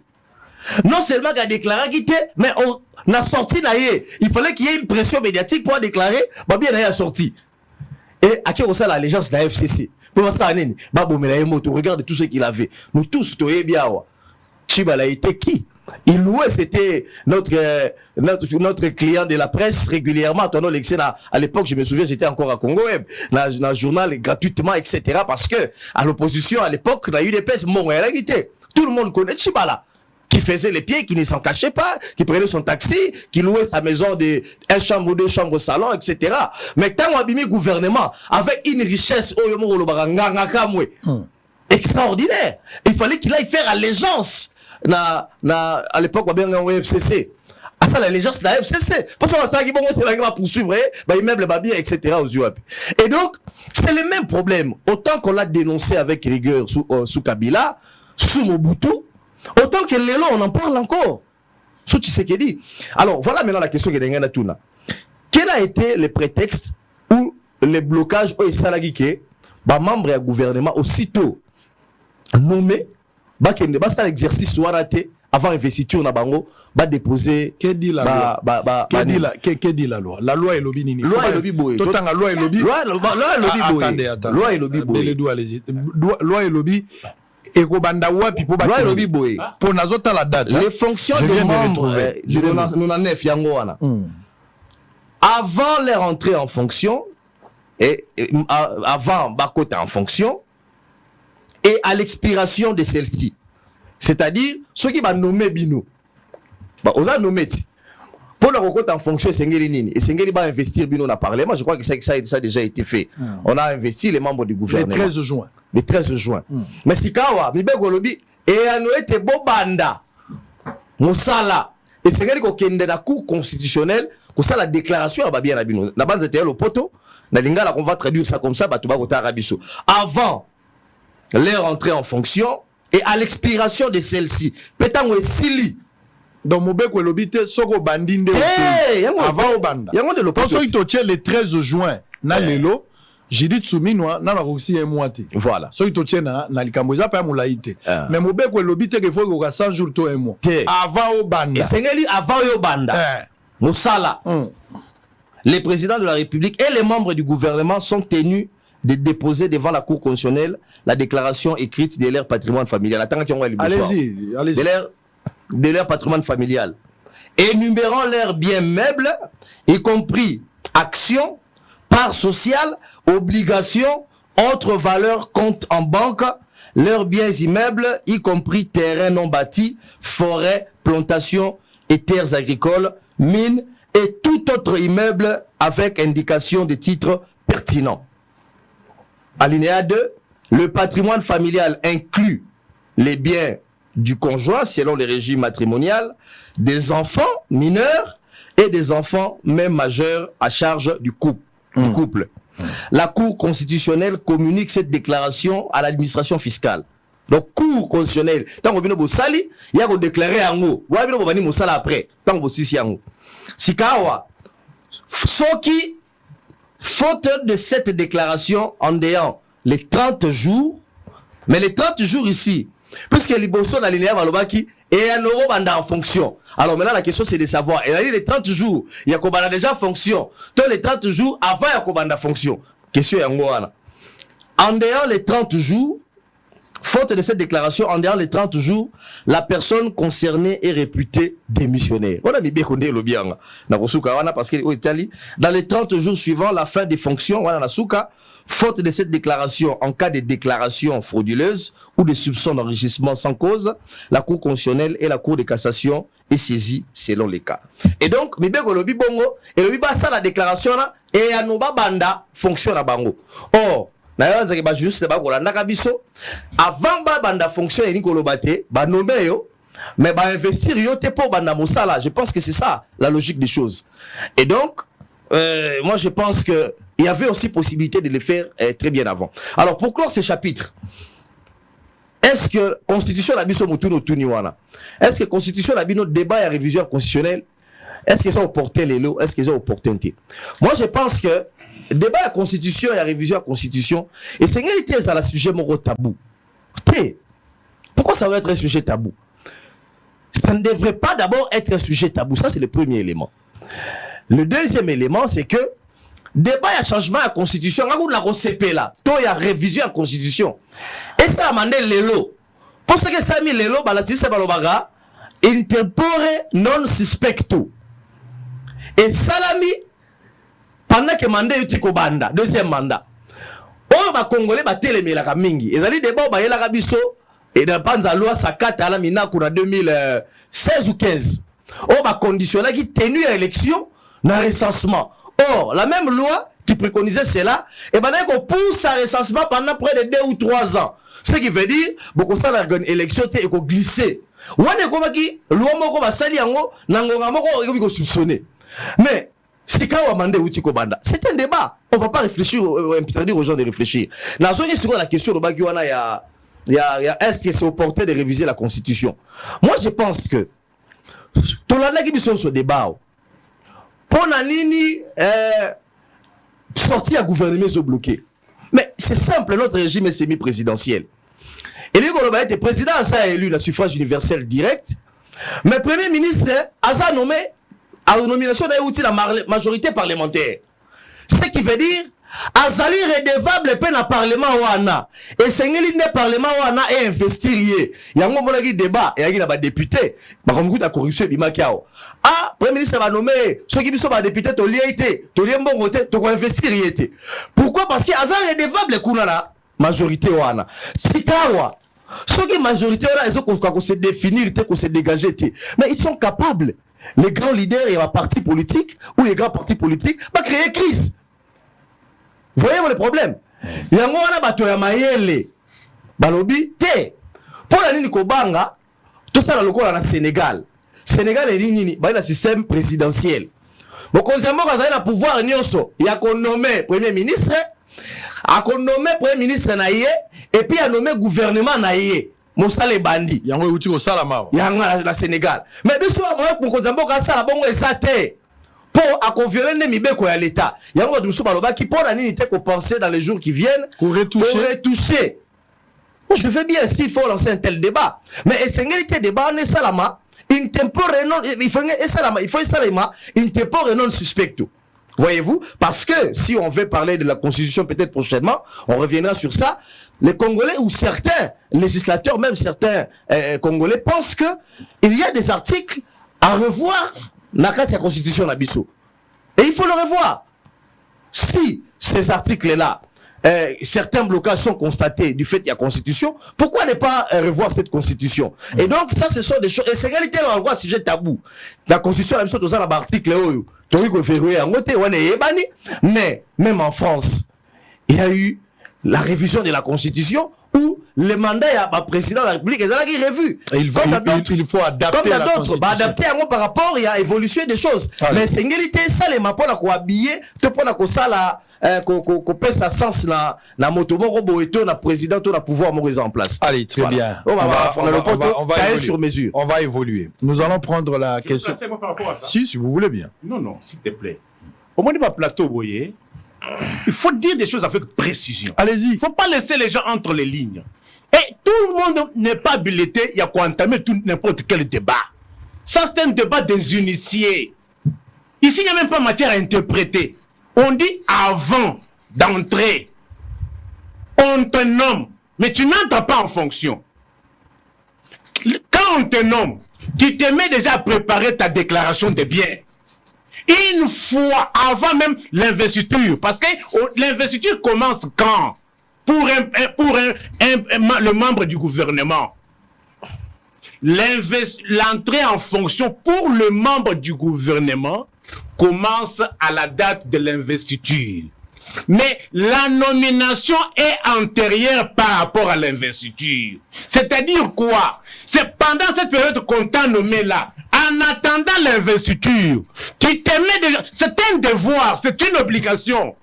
Non seulement qu'il a déclaré qu'il était, mais on a sorti naïe. Il fallait qu'il y ait une pression médiatique pour déclarer, bah bien naïe a sorti. Et à qui on sait l'allégeance de la FCC. Pour ça, regarde tout ce qu'il avait. Nous tous, Tchibala était qui? Il louait, c'était notre client de la presse régulièrement. À l'époque, je me souviens, j'étais encore à Congo Web, dans le journal gratuitement, etc. Parce que à l'opposition, à l'époque, on a eu des presse, tout le monde connaît Tchibala, qui faisait les pieds, qui ne s'en cachait pas, qui prenait son taxi, qui louait sa maison de 1 chambre, 2 chambres, salon, etc. Mais tant qu'on a mis le gouvernement avec une richesse extraordinaire, il fallait qu'il aille faire allégeance à l'époque, on a au FCC. À ça, l'allégeance de la FCC. Parce que ça, il va poursuivre, immeuble, etc. aux UAP. Et donc, c'est le même problème. Autant qu'on l'a dénoncé avec rigueur sous Kabila, sous Mobutu, autant que Lélo, on en parle encore. Sous Tshisekedi. Alors, voilà maintenant la question que Dengana Tuna. Quel a été le prétexte ou le blocage au Salagike, membre du gouvernement aussitôt nommé, ça l'exercice soit raté avant investiture na bango, déposer. Que dit la loi? Que dit la loi? La loi est lobby nini. Loi est lobby boy. Tout la loi est lobby. Loi est lobby boy. Attendez. Loi est lobby boy. Allez-y. Loi est lobby. Et Kobanda wapi pour loi est lobby boy. Pour nazota la date. Les fonctions des membres nous en neuf yango wana. Avant leur entrée en fonction et avant Bakota en fonction et à l'expiration de celle-ci. C'est-à-dire, ceux qui vont nommer Bino, on a nommé. Pour leur compte en fonction, et Sengeli va investir Bino dans le Parlement. Je crois que ça a déjà été fait. On a investi les membres du gouvernement. Le 13 juin. Le 13 juin. Mais si Kawa, Mibego Lobi, et à Noé te Bobanda, Moussala, et Sengeli ko kende na cour constitutionnelle, que ça la déclaration à Babia Nabino. La base était le poteau, na lingala on va traduire ça comme ça, Batuba Kota Arabiso. Avant leur entrée en fonction, et à l'expiration de celle-ci, pétango et sili. Donc, Mobeko Lobite, Soko Bandinde, avant Obanda. Quand il te le 13 juin, na lelo, j'ai dit Tsuminwa, na la Roxy et Moite. Voilà. So il te na Likamboza, pas Moulaïte. Mais Mobeko Lobite, qu'il faut que 100 jours, to et moi. Avant Obanda. Et Sengeli, avant Obanda. Moussala. Les présidents de la République et les membres du gouvernement sont tenus de déposer devant la Cour constitutionnelle la déclaration écrite de leur patrimoine familial. Allez-y. De leur patrimoine familial. Énumérant leurs biens meubles, y compris actions, parts sociales, obligations, autres valeurs, comptes en banque, leurs biens immeubles, y compris terrains non bâtis, forêts, plantations et terres agricoles, mines et tout autre immeuble avec indication de titres pertinents. Alinéa 2, le patrimoine familial inclut les biens du conjoint selon le régime matrimonial, des enfants mineurs et des enfants même majeurs à charge du couple. La Cour constitutionnelle communique cette déclaration à l'administration fiscale. Donc, Cour constitutionnelle, tant que vous sali, il y a que déclarer en haut. Vous avez dit que vous après, tant que vous sali en haut. Sikawa, Soki, faute de cette déclaration en déant les 30 jours, mais les 30 jours ici, puisque les bossons dans l'alinéa Valobaki et un euro banda en fonction. Alors maintenant la question c'est de savoir, et là les 30 jours, il y a Kobanda déjà en fonction. Tous les 30 jours avant il y a Kobanda fonction. Question est en déant les 30 jours, Faute de cette déclaration, en dehors les 30 jours, la personne concernée est réputée démissionnaire. On a mis bien qu'on est le bien. Parce que dans les 30 jours suivants la fin des fonctions, faute de cette déclaration, en cas de déclaration frauduleuse ou de soupçon d'enrichissement sans cause, la Cour constitutionnelle et la Cour de cassation est saisie selon les cas. Et donc, la déclaration et à banda fonctionne à bango. Or, avant banda fonction et nikolobate ba nommer yo mais ba investir yo te pour banda mosala. Je pense que c'est ça la logique des choses. Et donc moi je pense que il y avait aussi possibilité de le faire très bien avant. Alors pour clore ces chapitres, est-ce que constitution la biso mutuno tuniwana, est-ce que constitution la bino débat et révision constitutionnelle, est-ce que ça opporté les lots, est-ce que ça opportunité? Moi je pense que débat à constitution et à révision à constitution et c'est réalité ça la sujet mon tabou. Pourquoi ça doit être un sujet tabou? Ça ne devrait pas d'abord être un sujet tabou, ça c'est le premier élément. Le deuxième élément c'est que débat à changement à constitution, on a recépé là, toi il y a révision à constitution. Et ça a demandé les lots. Pour ce que ça a mis les lots, c'est balobaga intempore non suspecto. Et salami pendant que mandat yutiko banda, deuxième mandat. Oh ba Congolais ba telemelaka mingi. Ezali débat ba yela biso et dans panza loi sakata ala mina kuna 2016 ou 15. Oh ba conditionner qui tenue à élection na recensement. Or la même loi qui préconisait cela et ben qu'on pousse à recensement pendant près de 2 ou 3 ans. Ce qui veut dire beaucoup ça la élection te ko glisser. Wane ko ki loi moko ba sali yango nangonga moko ko soupçonner. Mais c'est quand on a demandé c'est un débat. On ne va pas réfléchir, interdire aux gens de réfléchir. Dans la question de est-ce que c'est opportun de réviser la Constitution? Moi, je pense que tout le monde sur ce débat, pour nini sortir à gouvernement bloqué. Mais c'est simple, notre régime est semi-présidentiel. Et lui, on a été président, ça a élu la suffrage universel direct. Mais premier ministre, a nommé à la nomination de la majorité parlementaire. Ce qui veut dire, Azali redevable peine à parlement wana. Et c'est un parlement wana et investir. Il y a un moment de débat, et il y a des députés. Par contre, la corruption, il y a ah, premier ministre va nommer ceux qui sont députés, tu l'as été, tu l'as bon côté, tu vas investir. Pourquoi? Parce que Azali redevable kuna majorité wana. Sikawa. Ceux qui majorité wana, ils ont se définir, se dégager. Mais ils sont capables. Les grands leaders et les partis politiques ou les grands partis politiques va créer crise. Vous voyez le problème? Il y a un bateau ya mayele balobi te pour la ligne kobanga tout ça dans le coin Sénégal. Sénégal est ligne ba le système présidentiel. Bon konzamo kaza na pouvoir nyonso ya ko nommer premier ministre, a ko nommer premier ministre na yé et puis a nommer gouvernement na yé. Mosale bandi yango uti ko sala mawa yango la Sénégal mais biso moi pour kozambo ka sala bongo ezate pour acconvioler ne mibeko ya l'état yango biso baloba qui pour la nini te ko penser dans les jours qui viennent pour retoucher. Moi je veux bien s'il faut lancer un tel débat mais essentialité débat ne salama in tempore non il faut salama il faut salama in tempore non suspecto. Voyez-vous, parce que si on veut parler de la Constitution peut-être prochainement, on reviendra sur ça. Les Congolais ou certains législateurs, même certains Congolais, pensent que il y a des articles à revoir dans la Constitution d'Abisso. Et il faut le revoir. Si ces articles-là, certains blocages sont constatés du fait de la Constitution, pourquoi ne pas revoir cette Constitution? Et donc, ça, ce sont des choses. Et c'est réalité, on va voir si j'ai tabou. La Constitution d'Abisso, tout ça, l'article, mais même en France, il y a eu la révision de la Constitution où le mandat à président de la République est revu. Il faut adapter la Constitution. Adapter par rapport à l'évolution des choses. Allez. Mais c'est une réalité, ça les m'a pas habillé, tu prends la ça qu'on pèse sa sens na moto robo et na président tout na pouvoir mourir en place. Allez, très bien. On va évoluer sur mesure. On va évoluer. Nous allons prendre la question. Par rapport à ça. Si vous voulez bien. Non, s'il te plaît. Au moins, pas plateau, vous voyez. Il faut dire des choses avec précision. Allez-y. Il ne faut pas laisser les gens entre les lignes. Et tout le monde n'est pas habilité. Il y a quoi entamer n'importe quel débat. Ça, c'est un débat des initiés. Ici, il n'y a même pas matière à interpréter. On dit avant d'entrer, on te nomme mais tu n'entres pas en fonction. Quand on te nomme, tu te mets déjà à préparer ta déclaration de biens. Une fois avant même l'investiture. Parce que l'investiture commence quand? Pour le membre du gouvernement. L'entrée en fonction pour le membre du gouvernement commence à la date de l'investiture. Mais la nomination est antérieure par rapport à l'investiture. C'est-à-dire quoi? C'est pendant cette période qu'on t'a nommé là, en attendant l'investiture, tu te mets déjà... C'est un devoir, c'est une obligation.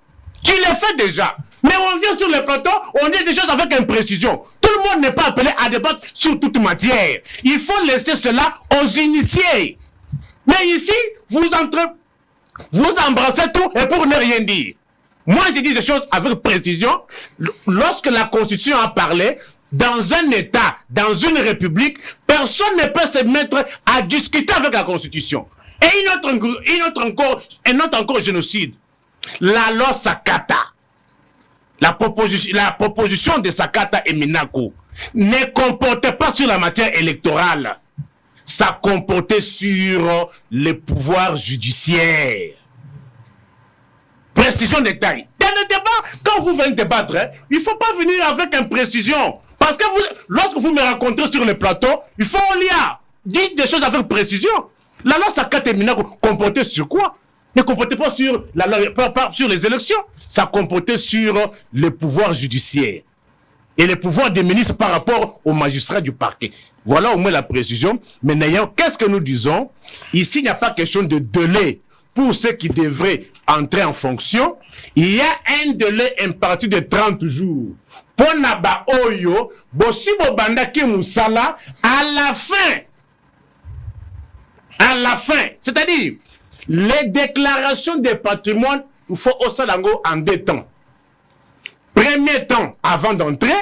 Tu le fais déjà. Mais on vient sur le plateau, on dit des choses avec imprécision. Tout le monde n'est pas appelé à débattre sur toute matière. Il faut laisser cela aux initiés. Mais ici, vous embrassez tout et pour ne rien dire. Moi, j'ai dit des choses avec précision. Lorsque la Constitution a parlé, dans un État, dans une République, personne ne peut se mettre à discuter avec la Constitution. Et un autre encore génocide. La loi Sakata. La proposition de Sakata et Minako ne comportait pas sur la matière électorale. Ça comportait sur le pouvoir judiciaire. Précision de taille. Dans le débat, quand vous venez débattre, il ne faut pas venir avec imprécision. Parce que lorsque vous me rencontrez sur le plateau, il faut lire. Dites des choses avec précision. La loi Sakata et Minako comportait sur quoi? Ne comportait pas sur la loi, pas sur les élections. Ça comportait sur le pouvoir judiciaire. Et le pouvoir des ministres par rapport aux magistrats du parquet. Voilà au moins la précision. Mais n'ayant, qu'est-ce que nous disons? Ici, il n'y a pas question de délai pour ceux qui devraient entrer en fonction. Il y a un délai imparti de 30 jours. Pour Naba Oyo, Bosibo Bandaki Moussala, à la fin, c'est-à-dire, les déclarations de patrimoine, il faut au Salango en 2 temps. Premier temps, avant d'entrer.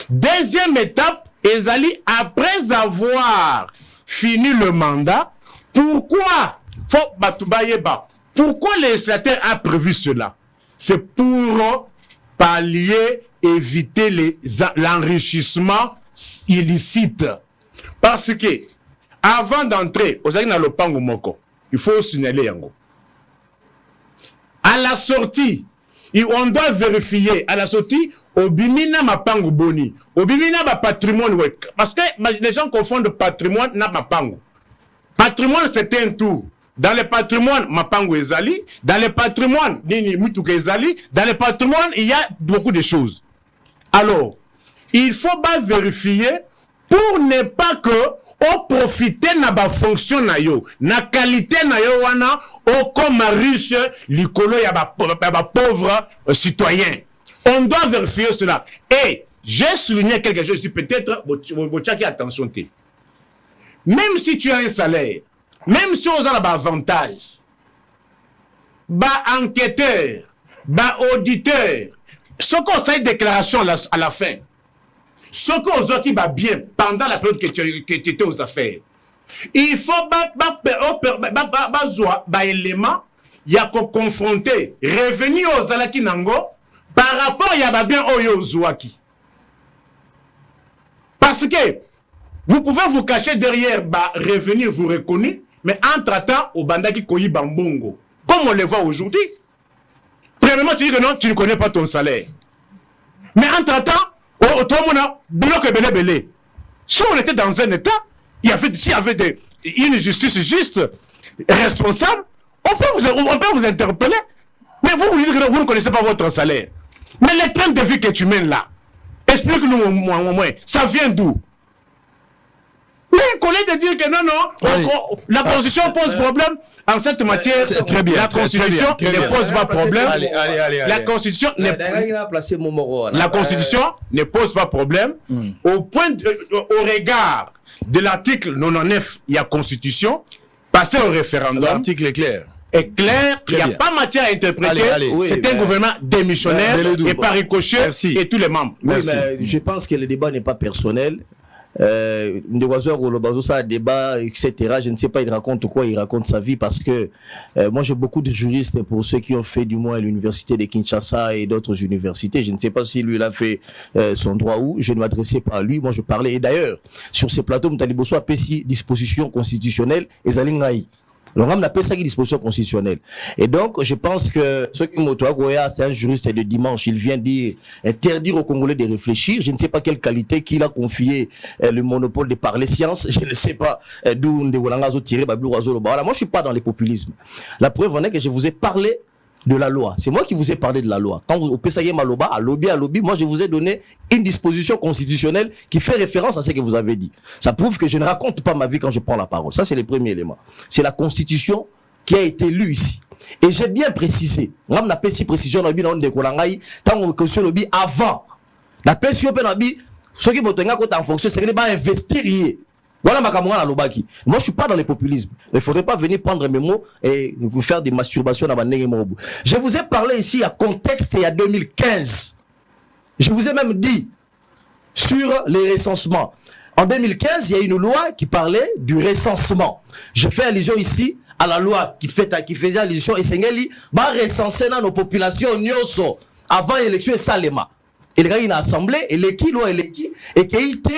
Deuxième étape, Ezali, après avoir fini le mandat, pourquoi le législateur a prévu cela? C'est pour pallier, éviter l'enrichissement illicite. Parce que, avant d'entrer, Ozali na lopango moko, il faut signaler yango. À la sortie, on doit vérifier. À la sortie, obimina mapango boni, obimina ba patrimoine wek. Parce que les gens confondent patrimoine na mapango. Patrimoine, c'est un tout. Dans le patrimoine, mapango ezali. Dans le patrimoine, nini mutuka ezali. Dans le patrimoine, il y a beaucoup de choses. Alors, il faut pas vérifier pour ne pas que on profite na ba fonction na yo, na qualité na yo wana, o comme riche, l'icolo ya ba pauvre citoyen. On doit vérifier cela. Et j'ai souligné quelque chose ici, peut-être, attention. Même si tu as un salaire, même si on a un avantage, ba enquêteur, ba auditeur, ce qu'on sait déclaration à la fin, ce qu'on a qui va bien pendant la période que tu étais aux affaires, il faut élément, il y a qu'on confronter, revenir aux alaki nango par rapport il y a bien aux zouaki. Parce que vous pouvez vous cacher derrière revenir vous reconnaître, mais entre-temps au bandaki koyi bambongo, comme on le voit aujourd'hui. Premièrement, tu dis que non, tu ne connais pas ton salaire. Mais entre-temps, si on était dans un état, s'il y avait une justice juste, responsable, on peut vous interpeller. Mais vous dites que vous ne connaissez pas votre salaire. Mais les trains de vie que tu mènes là, explique-nous au moins, ça vient d'où? Mais qu'on ait de dire que non, la Constitution pose problème en cette matière. Très bien, la Constitution ne pose pas problème. La Constitution ne pose pas problème. Au regard de l'article 99, il y a Constitution, passer au référendum. L'article est clair. Est clair, il n'y a pas matière à interpréter. C'est un gouvernement démissionnaire et par ricochet et tous les membres. Oui, mais je pense que le débat n'est pas personnel. ça débat, etc. Je ne sais pas, il raconte quoi, il raconte sa vie parce que moi j'ai beaucoup de juristes pour ceux qui ont fait du moins l'université de Kinshasa et d'autres universités. Je ne sais pas si lui il a fait son droit où. Je ne m'adressais pas à lui, moi je parlais. Et d'ailleurs, sur ces plateaux, Mtaliboso a pris disposition constitutionnelle et Zalingaï. Donc, on appelle ça une disposition constitutionnelle. Et donc, je pense que ce qui Goya, c'est un juriste de dimanche. Il vient dire, interdire aux Congolais de réfléchir. Je ne sais pas quelle qualité qu'il a confié le monopole de parler science. Je ne sais pas d'où Ndegolangazo tiré Babou Oiseau. Voilà, moi, je suis pas dans les populismes. La preuve en est que je vous ai parlé de la loi. C'est moi qui vous ai parlé de la loi. Quand vous, au Pesaye Maloba, à lobby, moi, je vous ai donné une disposition constitutionnelle qui fait référence à ce que vous avez dit. Ça prouve que je ne raconte pas ma vie quand je prends la parole. Ça, c'est le premier élément. C'est la Constitution qui a été lue ici. Et j'ai bien précisé. On a fait si précision dans le tant que sur le lobby avant. La pension penabi, ceux qui vont en fonction, c'est qu'ils vont investir. Voilà ma camarade à Lobaki. Moi, je suis pas dans les populismes. Il faudrait pas venir prendre mes mots et vous faire des masturbations dans ma nez. Je vous ai parlé ici à contexte et à 2015. Je vous ai même dit sur les recensements. En 2015, il y a une loi qui parlait du recensement. Je fais allusion ici à la loi qui faisait allusion et Sengeli va recenser dans nos populations nyoso avant l'élection et Salema. Et il y a une assemblée et l'équipe loi et l'équipe et qui était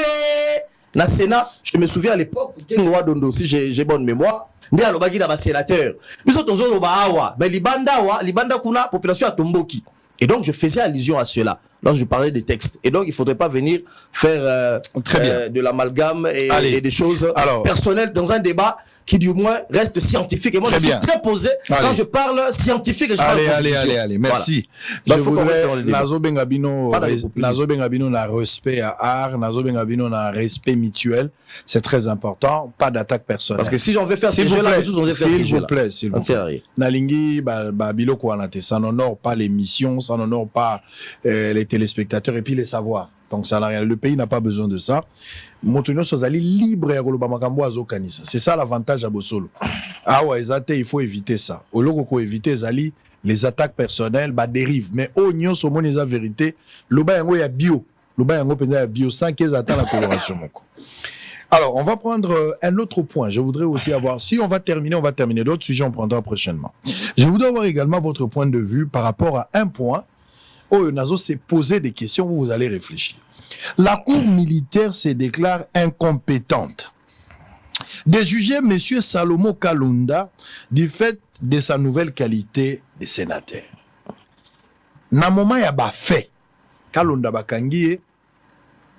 na Sénat, je me souviens à l'époque, si j'ai bonne mémoire, mais à l'obagi d'un sénateur. Mais mais libanda kuna population à Tomboki. Et donc je faisais allusion à cela lorsque je parlais des textes. Et donc il ne faudrait pas venir faire de l'amalgame et des choses personnelles dans un débat qui du moins reste scientifique. Et moi je suis très posé quand je parle scientifique et je parle allez, merci. Voilà. Je voudrais Nazo Bengabino na respect à art, Nazo Bengabino na respect mutuel. C'est très important, pas d'attaque personnelle. Parce que si j'en vais faire ces jeux-là, s'il vous plaît, s'il vous plaît. Nalingi Babilo Kouanate, ça n'honore pas l'émission, ça n'honore pas les téléspectateurs et puis les savoirs. Donc ça n'a rien. Le pays n'a pas besoin de ça. Montenegro Sozali libre à Goloba Makambo Azo Kanisa. C'est ça l'avantage à Bosolo. Ah ouais, il faut éviter ça. Au lieu qu'on éviter Zali les attaques personnelles, bah dérive. Mais au nyon somon les vérité, loba yango ya bio, loba yango penda ya bio sans qu'ils attendent la coloration. Alors on va prendre un autre point. Je voudrais aussi avoir, si on va terminer d'autres sujets, on prendra prochainement. Je voudrais avoir également votre point de vue par rapport à un point. Oh, Nazo s'est posé des questions où vous allez réfléchir. La cour militaire se déclare incompétente de juger M. Salomo Kalunda du fait de sa nouvelle qualité de sénateur. Na moment ya ba fait, Kalunda bakangi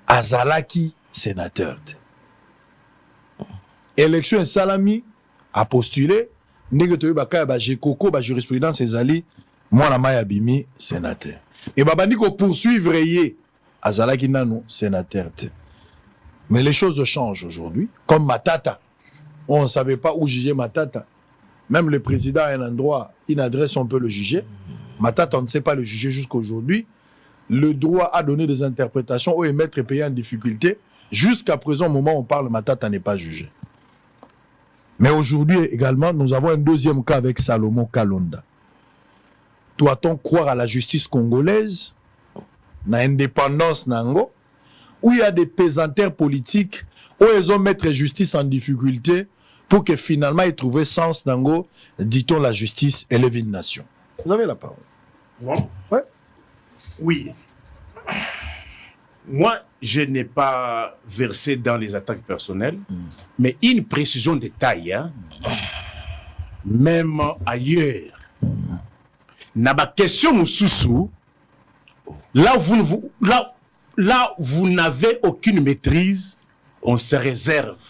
azalaki sénateur. Élection salami a postulé, ndenge bakaya ba jekoko ba jurisprudence ezali mwana maya bimi sénateur. Et babandi ko poursuivre yé azalaki nanu sénateur. Mais les choses changent aujourd'hui. Comme Matata, on ne savait pas où juger Matata. Même le président a un endroit, une adresse, on peut le juger. Matata, on ne sait pas le juger jusqu'aujourd'hui. Le droit a donné des interprétations où émettre pays en difficulté. Jusqu'à présent, au moment où on parle, Matata n'est pas jugé. Mais aujourd'hui également, nous avons un deuxième cas avec Salomo Kalunda. Doit-on croire à la justice congolaise, na indépendance nango, où il y a des pesanteurs politiques, où ils ont mettre justice en difficulté pour que finalement ils trouvent sens nango, dit-on la justice élève une nation. Vous avez la parole. Moi? Ouais. Oui. Moi, je n'ai pas versé dans les attaques personnelles, mais une précision de taille, hein, même ailleurs. Na ba question Moussoussou, là vous n'avez aucune maîtrise, on se réserve.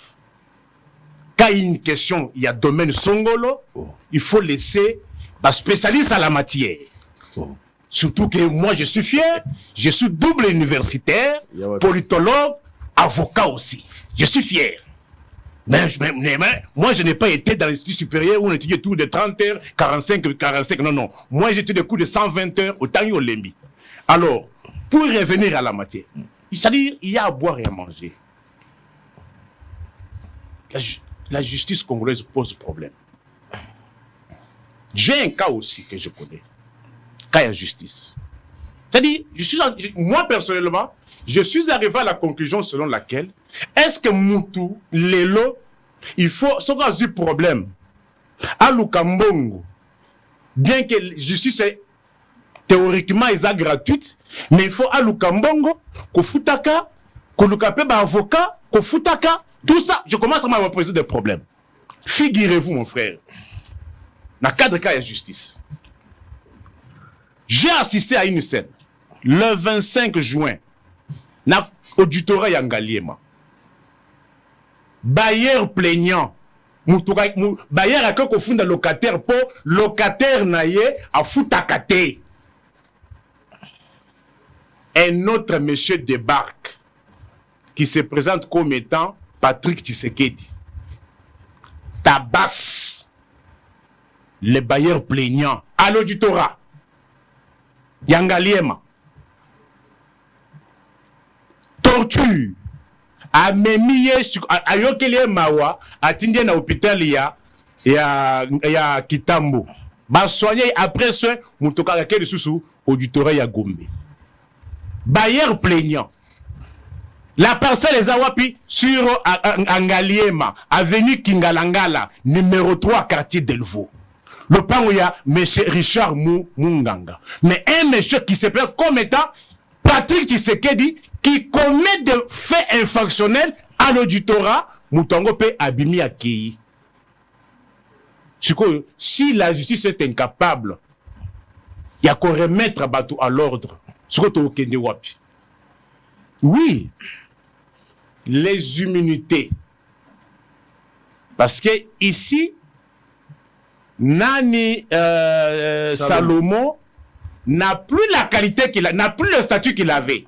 Quand il y a une question, il y a domaine Songolo, il faut laisser un spécialiste à la matière. Surtout que moi je suis fier, je suis double universitaire, politologue, avocat aussi. Je suis fier. Mais moi, je n'ai pas été dans l'institut supérieur où on étudiait tout de 30 heures, 45, non. Moi, j'ai étudié des cours de 120 heures au Tangi Lembi. Alors, pour revenir à la matière, c'est-à-dire, il y a à boire et à manger. La justice congolaise pose problème. J'ai un cas aussi que je connais. Cas de justice. C'est-à-dire, moi personnellement, je suis arrivé à la conclusion selon laquelle, est-ce que Moutou, Lelo, il faut, ce qu'on a eu problème, à Lukambongo, bien que la justice est théoriquement gratuite, mais il faut à Lukambongo, qu'au Futaka, qu'au Lukape avocat, qu'au Futaka, tout ça, je commence à me poser des problèmes. Figurez-vous, mon frère, dans le cadre de la justice, j'ai assisté à une scène, le 25 juin, dans l'auditorat Yangaliema. Bailleur plaignant, bailleur a que funda locataire pour locataire naye à Futakate. Un autre monsieur débarque qui se présente comme étant Patrick Tshisekedi. Tabasse les bailleurs plaignants à l'auditorat Yangaliema. Torture amemiye ayokele mawa atindie na hôpital ya Kitambo ba soigner après soin mutoka kele susu auditorat ya Gombe. Bailleur plaignant. La parcelle est à Wapi sur Angaliema, avenue Kingalangala, numéro 3, quartier Delvaux. Le pan où il y a M. Richard Munganga. Mais un monsieur qui s'appelle comme étant Patrick Tshisekedi, qui commet des faits infractionnels à l'auditorat, Moutongo pe abimi akei. Si la justice est incapable, il y a qu'à remettre Batou à l'ordre. Oui, les immunités. Parce que ici, Nani Salomon n'a plus la qualité qu'il a, n'a plus le statut qu'il avait.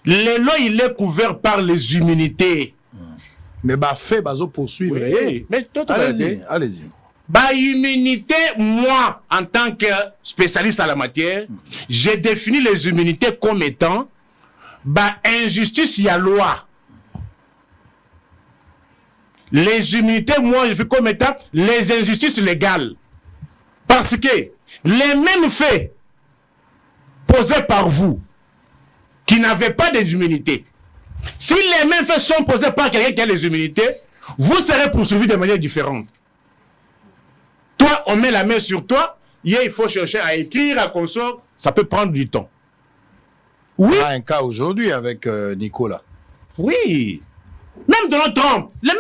L'élo, il est couvert par les immunités. Mais bah fait bazo poursuivre. Oui, mais allez-y, allez-y. Bah immunité, moi, en tant que spécialiste à la matière, j'ai défini les immunités comme étant bah injustice, il y a loi. Les immunités, moi, je fais comme étant les injustices légales. Parce que les mêmes faits posés par vous, qui n'avez pas des immunités, si les mêmes faits sont posés par quelqu'un qui a les immunités, vous serez poursuivi de manière différente. Toi, on met la main sur toi, il faut chercher à écrire, à consort, ça peut prendre du temps. Oui. Il y a un cas aujourd'hui avec Nicolas. Oui. Même Donald Trump, les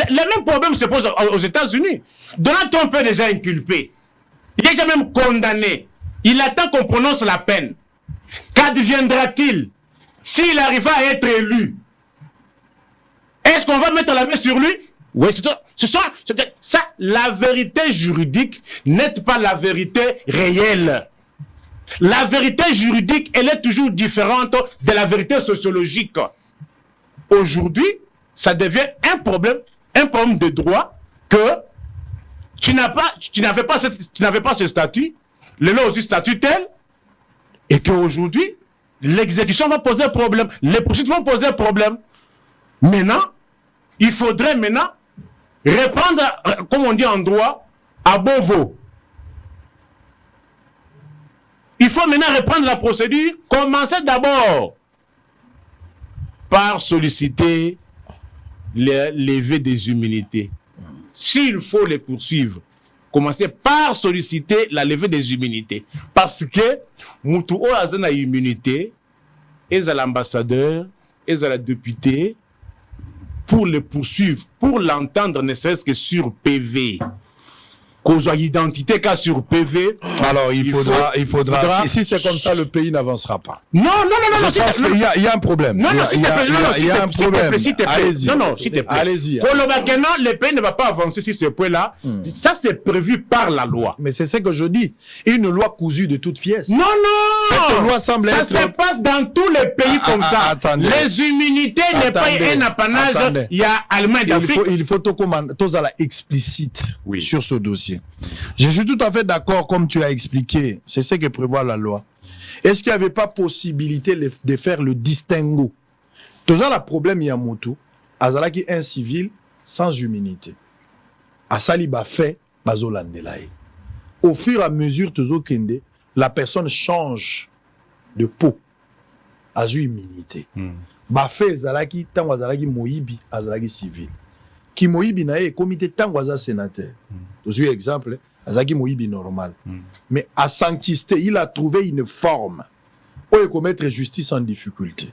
mêmes problèmes se posent aux États-Unis. Donald Trump est déjà inculpé. Il est déjà même condamné. Il attend qu'on prononce la peine. Qu'adviendra-t-il s'il arrive à être élu? Est-ce qu'on va mettre la main sur lui? Oui, c'est ça. La vérité juridique n'est pas la vérité réelle. La vérité juridique, elle est toujours différente de la vérité sociologique. Aujourd'hui, ça devient un problème de droit que tu n'avais pas ce statut, le lot aussi statut tel, et qu'aujourd'hui, l'exécution va poser problème, les poursuites vont poser problème. Maintenant, il faudrait reprendre, comme on dit en droit, à Beauvau. Il faut maintenant reprendre la procédure, commencer d'abord par solliciter les levées des immunités. S'il faut les poursuivre, commencer par solliciter la levée des immunités. Parce que, Moutou a une immunité, et à l'ambassadeur, et à la députée, pour le poursuivre, pour l'entendre, ne serait-ce que sur PV. Qu'on soit identité qu'à sur PV. Alors, il faudra si c'est comme ça, le pays n'avancera pas. Non, il y a un problème. Non, s'il te plaît, il y a un problème. Allez-y. Non, s'il te plaît. Allez-y. Le pays ne va pas avancer sur ce point-là. Ça, c'est prévu par la loi. Mais c'est ce que je dis. Une loi cousue de toutes pièces. Non. Cette loi semble ça se passe dans tous les pays comme ça. Attendez. Les immunités n'est pas un apanage. Il y a Allemagne d'Afrique. Il faut tous à la explicite sur ce dossier. Je suis tout à fait d'accord, comme tu as expliqué. C'est ce que prévoit la loi. Est-ce qu'il n'y avait pas possibilité de faire le distinguo? Tout ça, le problème, il y a Moutou. Azala qui est un civil sans immunité. Asali ba fait, bazolandelaï. Au fur et à mesure, la personne change de peau. Azu immunité. Bafé Zalaki, tango Zalaki Moïbi, Azalaki civil. Qui Moïbi na e comité tango Azal sénateur. Vous avez exemple, Azalaki Moïbi normal. Mais à s'enquister, il a trouvé une forme où il commettre justice en difficulté.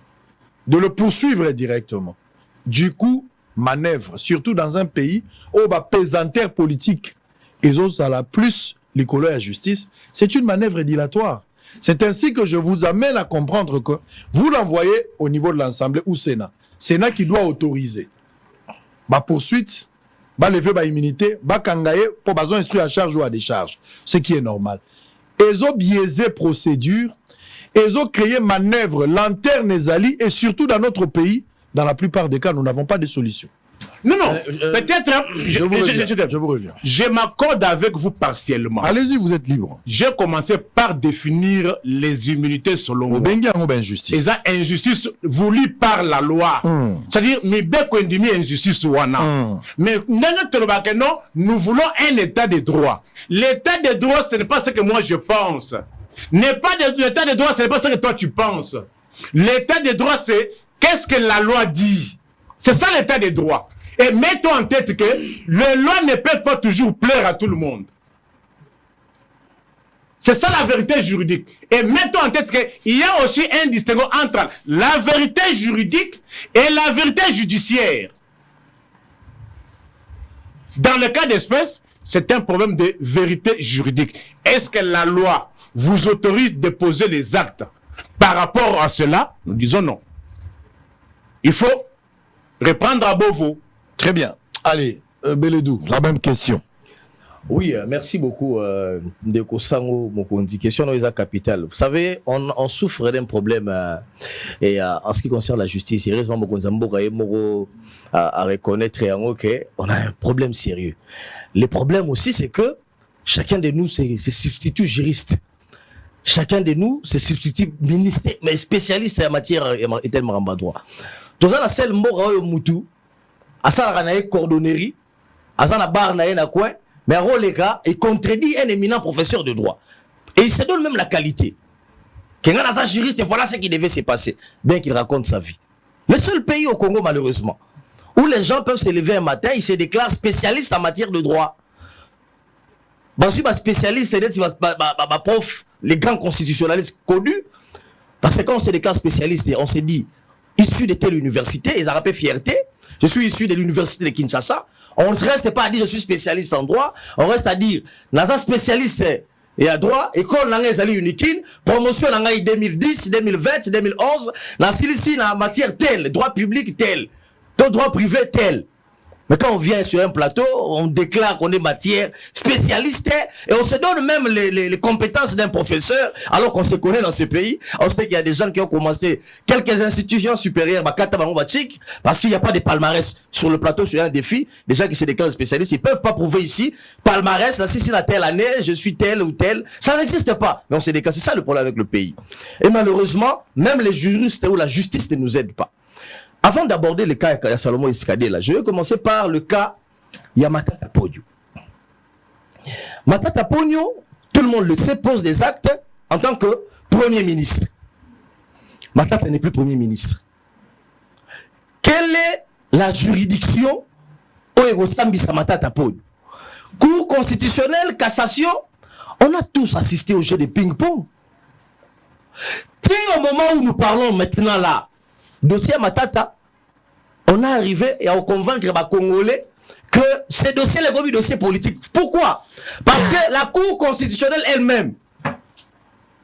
De le poursuivre directement. Du coup, manœuvre, surtout dans un pays où la pesanteur politique, ils ont ça la plus l'écolo et la justice, c'est une manœuvre dilatoire. C'est ainsi que je vous amène à comprendre que vous l'envoyez au niveau de l'Assemblée ou Sénat. Sénat qui doit autoriser. Bah poursuite, bah lever bah immunité, bah kangaye pour besoin instruire à charge ou à décharge. Ce qui est normal. Ils ont biaisé procédure, ils ont créé manœuvre, lanterne et zali, et surtout dans notre pays, dans la plupart des cas, nous n'avons pas de solution. Non, non, peut-être... Je vous reviens. Je m'accorde avec vous partiellement. Allez-y, vous êtes libre. J'ai commencé par définir les immunités selon moi. Injustice. Et ça, injustice voulue par la loi. C'est-à-dire, injustice wana. Mais non, nous voulons un état de droit. L'état de droit, ce n'est pas ce que moi je pense. L'état de droit, ce n'est pas ce que toi tu penses. L'état de droit, c'est qu'est-ce que la loi dit. C'est ça l'état de droit. Et mets-toi en tête que les lois ne peuvent pas toujours plaire à tout le monde. C'est ça la vérité juridique. Et mets-toi en tête qu'il y a aussi un distinguo entre la vérité juridique et la vérité judiciaire. Dans le cas d'espèce, c'est un problème de vérité juridique. Est-ce que la loi vous autorise de poser les actes par rapport à cela? Nous disons non. Il faut reprendre à Beauvau. Très bien. Allez, Beledou, la même question. Oui, merci beaucoup, Ndeko Sango Mokondi. Question dans capitale. Vous savez, on souffre d'un problème en ce qui concerne la justice. Heureusement, Mokonzambo à reconnaître qu'on a un problème sérieux. Le problème aussi, c'est que chacun de nous se substitue juriste. Chacun de nous se substitue ministre, mais spécialiste en matière et tellement en droit. Tout ça, la seule mort Moutou, à ça, on a une cordonnerie, à ça, on a barre, on a un coin, mais en les gars, il contredit un éminent professeur de droit. Et il se donne même la qualité. Quand on a un juriste, voilà ce qui devait se passer, bien qu'il raconte sa vie. Le seul pays au Congo, malheureusement, où les gens peuvent se lever un matin, ils se déclarent spécialistes en matière de droit. Bah, je suis spécialiste, c'est-à-dire prof, les grands constitutionnalistes connus, parce que quand on se déclare spécialiste, on se dit, issu de telle université, ils ont rappelé fierté, je suis issu de l'université de Kinshasa, on ne reste pas à dire je suis spécialiste en droit, on reste à dire, naza spécialiste et à droit, école Nanga Zali Unikin, promotion Nanga 2010, 2020, 2011, dans ici, dans matière telle, droit public tel, droit privé tel. Mais quand on vient sur un plateau, on déclare qu'on est matière spécialiste et on se donne même les compétences d'un professeur alors qu'on se connaît dans ce pays. On sait qu'il y a des gens qui ont commencé quelques institutions supérieures parce qu'il n'y a pas de palmarès sur le plateau sur un défi. Des gens qui se déclarent spécialistes, ils ne peuvent pas prouver ici palmarès, là, si c'est la telle année, je suis tel ou tel. Ça n'existe pas. Mais on se déclare. C'est ça le problème avec le pays. Et malheureusement, même les juristes ou la justice ne nous aident pas. Avant d'aborder le cas de Salomon Iskadé, je vais commencer par le cas Matata Ponyo. Matata Ponyo, tout le monde le sait, pose des actes en tant que Premier ministre. Matata n'est plus Premier ministre. Quelle est la juridiction au Sambisa Matata Ponyo? Cour constitutionnelle, cassation, on a tous assisté au jeu de ping-pong. Au moment où nous parlons maintenant là, dossier Matata, on a arrivé à convaincre les Congolais que ce dossier est un dossier politique. Pourquoi? Parce que la Cour constitutionnelle elle-même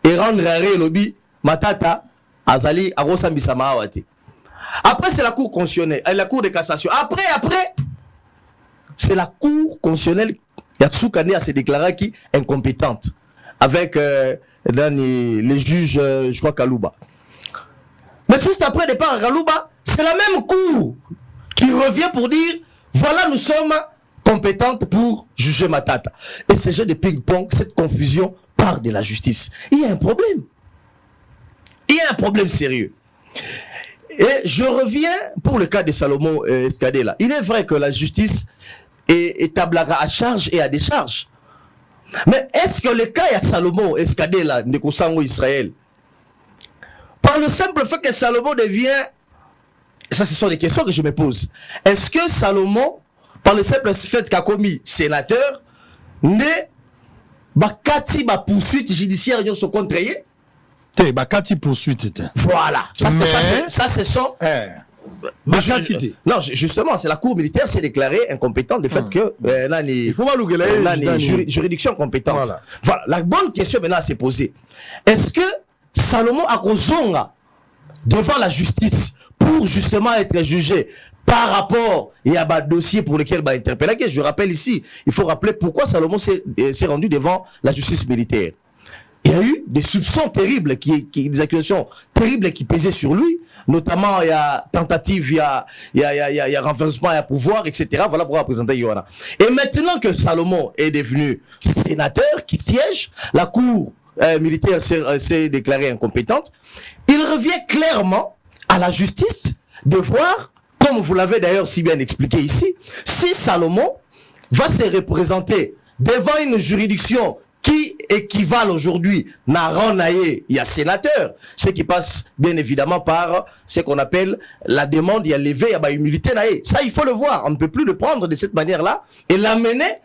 est rendre arrêt lobby Matata Azali Arosambisa Mahawate. Après c'est la Cour constitutionnelle, la Cour de cassation. Après c'est la Cour constitutionnelle Yatsoukane à se déclarer qui incompétente avec les juges, je crois Kalouba. Mais juste après le départ à Kalouba, c'est la même cour qui revient pour dire voilà, nous sommes compétentes pour juger Matata. Et ce jeu de ping-pong, cette confusion part de la justice. Il y a un problème. Il y a un problème sérieux. Et je reviens pour le cas de Salomon Iskadé là. Il est vrai que la justice établira à charge et à décharge. Mais est-ce que le cas de Salomon Iskadé là, Ndeko Sango Israël, par le simple fait que Salomon devient... Ça, ce sont des questions que je me pose. Est-ce que Salomon, par le simple fait qu'a commis sénateur, n'est bakati ba poursuite judiciaire se contre yé? Bakati poursuite. Voilà. Ça, ce sont... Non, justement, c'est la cour militaire s'est déclarée incompétente du fait que il faut pas juridiction compétente. Voilà. La bonne question maintenant à se poser. Est-ce que Salomon a kozonga devant la justice pour justement être jugé par rapport à un dossier pour lequel il va interpeller? Je rappelle ici, il faut rappeler pourquoi Salomon s'est rendu devant la justice militaire. Il y a eu des soupçons terribles, des accusations terribles qui pesaient sur lui, notamment il y a tentative, il y a renversement à pouvoir, etc. Voilà pourquoi représenter Yohana. Et maintenant que Salomon est devenu sénateur qui siège, la cour militaire s'est déclarée incompétente, il revient clairement à la justice de voir, comme vous l'avez d'ailleurs si bien expliqué ici, si Salomon va se représenter devant une juridiction qui équivalent aujourd'hui il y a sénateur, ce qui passe bien évidemment par ce qu'on appelle la demande, il y a levé, il y a humilité. Ça, il faut le voir. On ne peut plus le prendre de cette manière-là et l'amener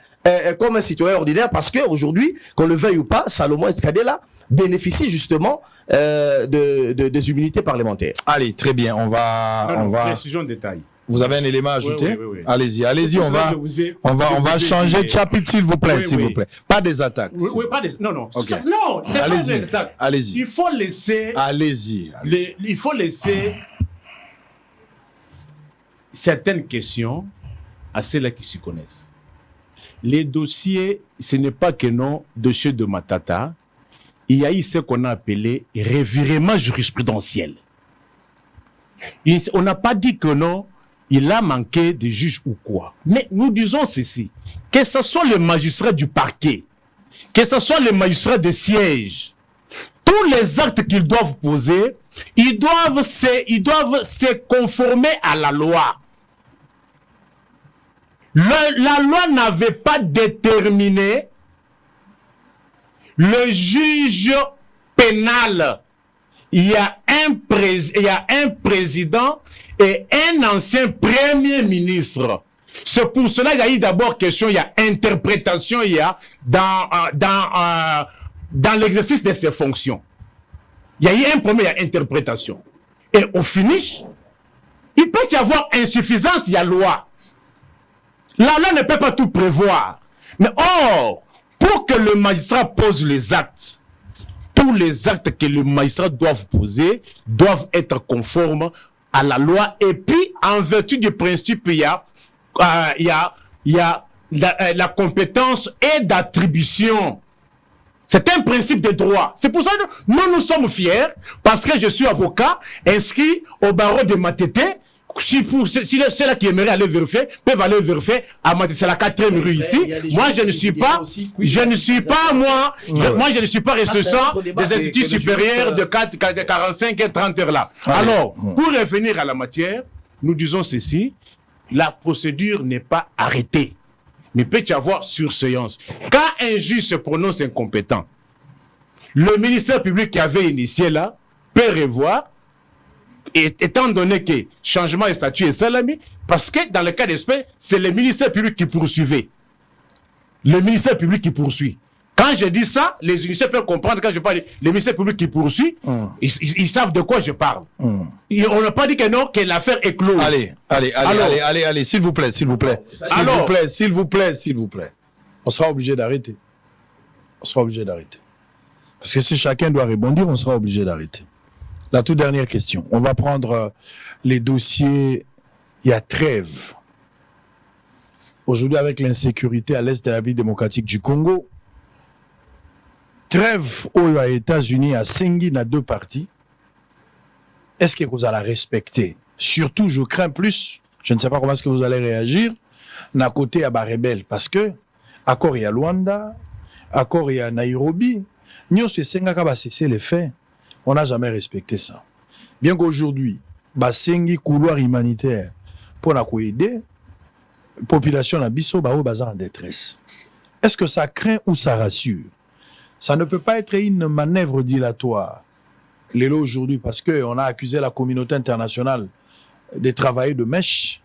comme un citoyen ordinaire parce qu'aujourd'hui, qu'on le veuille ou pas, Salomon Escadela bénéficie justement des humilités parlementaires. Allez, très bien. On va... Précision de détail. Vous avez un élément à ajouter? Oui. Allez-y, on va changer de chapitre, s'il vous plaît, s'il vous plaît. Pas des attaques. Oui, pas des... Non. Okay. Non, c'est pas des attaques. Allez-y. Il faut laisser... Allez-y. Il faut laisser certaines questions à ceux-là qui s'y connaissent. Les dossiers, ce n'est pas que non, dossier de Matata. Il y a eu ce qu'on a appelé revirement jurisprudentiel. On n'a pas dit que non, il a manqué de juges ou quoi. Mais nous disons ceci, que ce soit les magistrats du parquet, que ce soit les magistrats de siège, tous les actes qu'ils doivent poser, ils doivent se conformer à la loi. La loi n'avait pas déterminé le juge pénal. Il y a un président et un ancien premier ministre. C'est pour cela qu'il y a eu d'abord question, il y a interprétation, il y a dans l'exercice de ses fonctions. Il y a eu un premier, il y a interprétation. Et au finish, il peut y avoir insuffisance, il y a loi. La loi ne peut pas tout prévoir. Mais or, pour que le magistrat pose les actes, tous les actes que les magistrats doivent poser doivent être conformes à la loi. Et puis, en vertu du principe, il y a la compétence et d'attribution. C'est un principe de droit. C'est pour ça que nous sommes fiers, parce que je suis avocat, inscrit au barreau de Matete. Si ceux-là qui aimeraient aller vérifier, peuvent aller vérifier à Matete. C'est la 4e rue ici. Moi, je ne suis pas ressortissant des instituts supérieurs de 45 et 30 heures là. Alors, pour revenir à la matière, nous disons ceci, la procédure n'est pas arrêtée. Mais peut y avoir surséance. Quand un juge se prononce incompétent, le ministère public qui avait initié là peut revoir, et étant donné que changement de statut est salami, parce que dans le cas d'espèce, c'est le ministère public qui poursuivait. Le ministère public qui poursuit. Quand je dis ça, les uniciens peuvent comprendre quand je parle le ministère public qui poursuit, ils savent de quoi je parle. On n'a pas dit que non, que l'affaire est close. Allez, s'il vous plaît. S'il vous plaît. On sera obligé d'arrêter. Parce que si chacun doit rebondir, on sera obligé d'arrêter. La toute dernière question. On va prendre les dossiers. Il y a trêve. Aujourd'hui, avec l'insécurité à l'est de la République démocratique du Congo, trêve aux États-Unis à Sengi dans 2 parties. Est-ce que vous allez respecter? Surtout, je crains plus, je ne sais pas comment est-ce que vous allez réagir, d'un côté à Barebel, parce que, accord il y a Luanda, accord il y a Nairobi, nous, c'est Senga va cesser les faits. On n'a jamais respecté ça. Bien qu'aujourd'hui, Sengi couloir humanitaire, pour nous aider, la population a biso en détresse. Est-ce que ça craint ou ça rassure? Ça ne peut pas être une manœuvre dilatoire Lélo aujourd'hui, parce qu'on a accusé la communauté internationale de travailler de mèche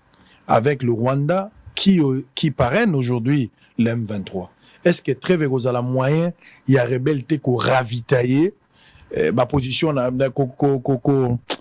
avec le Rwanda qui parraine aujourd'hui l'M23. Est-ce que très à la moyen, il y a rebelle qu'on ravitailler ma position,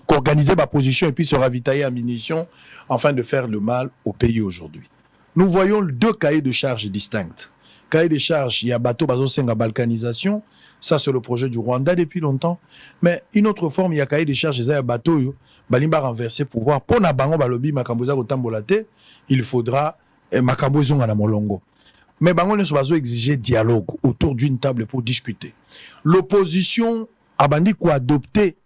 qu'organiser ma position et puis se ravitailler en munitions afin de faire le mal au pays aujourd'hui. Nous voyons 2 cahiers de charges distincts. Cahier de charges, il y a bateau bazosenga balkanisation, ça c'est le projet du Rwanda depuis longtemps. Mais une autre forme, il y a cahier de charges, il y a bateau balimba renverser pouvoir. Pour na bango balobi makamboza kotambolate, il faudra makambozo na molongo. Mais bango ne soit exiger dialogue autour d'une table pour discuter. L'opposition a bandit quoi adopter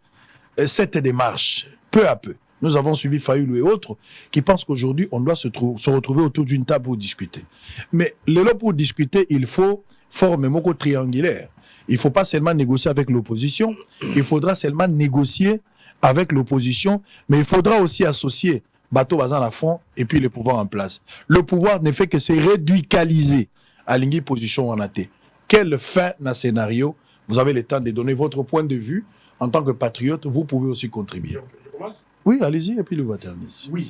cette démarche peu à peu. Nous avons suivi Fayoulou et autres qui pensent qu'aujourd'hui, on doit se retrouver autour d'une table pour discuter. Mais pour discuter, il faut former un triangulaire. Il ne faut pas seulement négocier avec l'opposition, il faudra seulement négocier avec l'opposition, mais il faudra aussi associer bateau bazan à fond et puis le pouvoir en place. Le pouvoir ne fait que se réduicaliser à l'ingui position en athée. Quelle fin dans scénario? Vous avez le temps de donner votre point de vue. En tant que patriote, vous pouvez aussi contribuer. Je commence? Oui, allez-y, et puis le va terminer. Oui.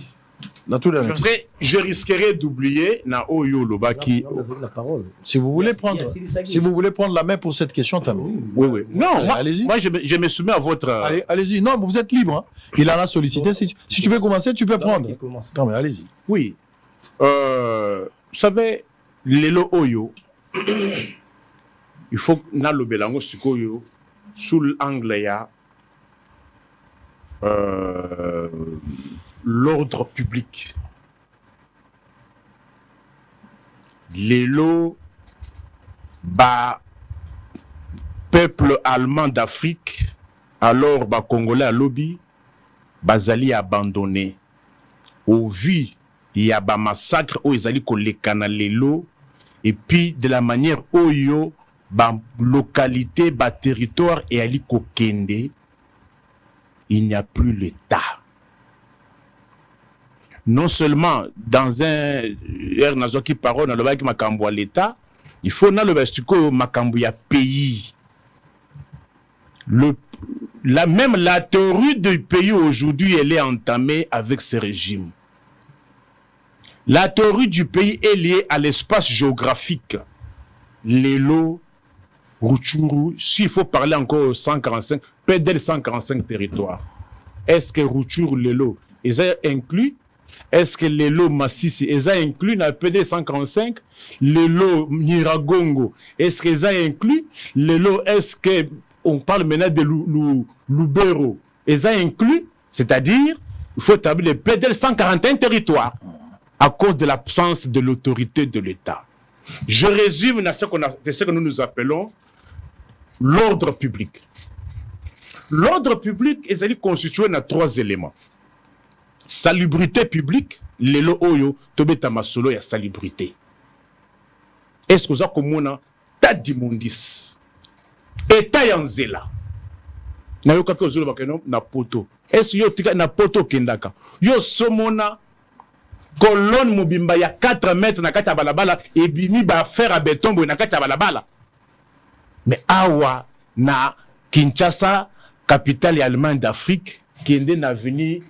Je risquerais d'oublier na Oyo Lobaki. Si vous voulez prendre la main pour cette question, Tamou. Oui. Non, allez-y. Moi, je me soumets à votre. Allez-y. Non, vous êtes libre. Hein. Il en a sollicité. Si tu veux commencer, tu peux prendre. Non, mais allez-y. Oui. Vous savez, Lelo Oyo, il faut que le Belango Sukoyo, sous l'angle, il y a l'ordre public. Lelo, peuple allemand d'Afrique, alors Congolais à lobby, bazali abandonné. Au vu, il y a un massacre où ils allaient kolekana lelo, et puis de la manière où yo localité, territoire et ali kokende, il n'y a plus l'État. Non seulement dans un air nazo qui parole dans le bac makambo l'État, il faut na le bastuko makambo ya pays. La théorie du pays aujourd'hui, elle est entamée avec ce régime. La théorie du pays est liée à l'espace géographique. Lelo, Rutshuru, s'il faut parler encore 145, peut-être 145 territoires. Est-ce que Rutshuru, Lelo, ils ont inclus? Est-ce que Lelo, Massisi, ils ont inclus dans PD 145? Lelo, Nyiragongo, est-ce qu'ils ont inclus? Lelo, est-ce que on parle maintenant de Lubero, ils ont inclus? C'est-à-dire, il faut établir les PD 141 territoires à cause de l'absence de l'autorité de l'État. Je résume de ce que nous appelons l'ordre public. L'ordre public est constitué de 3 éléments. Salubrité publique, lelo oyo, tobeta masolo ya salubrité. Est-ce que vous avez comme ta dimondis? État yanzela. Na yo kako zolo bakeno na poto. Est-ce que yo tika na poto kendaka? Yo somona colonne mobimba ya 4 mètres na kati ya balabala et bimi ba fer à béton bo na kati ya balabala. Mais awa na Kinshasa, capitale allemande d'Afrique, kende na veni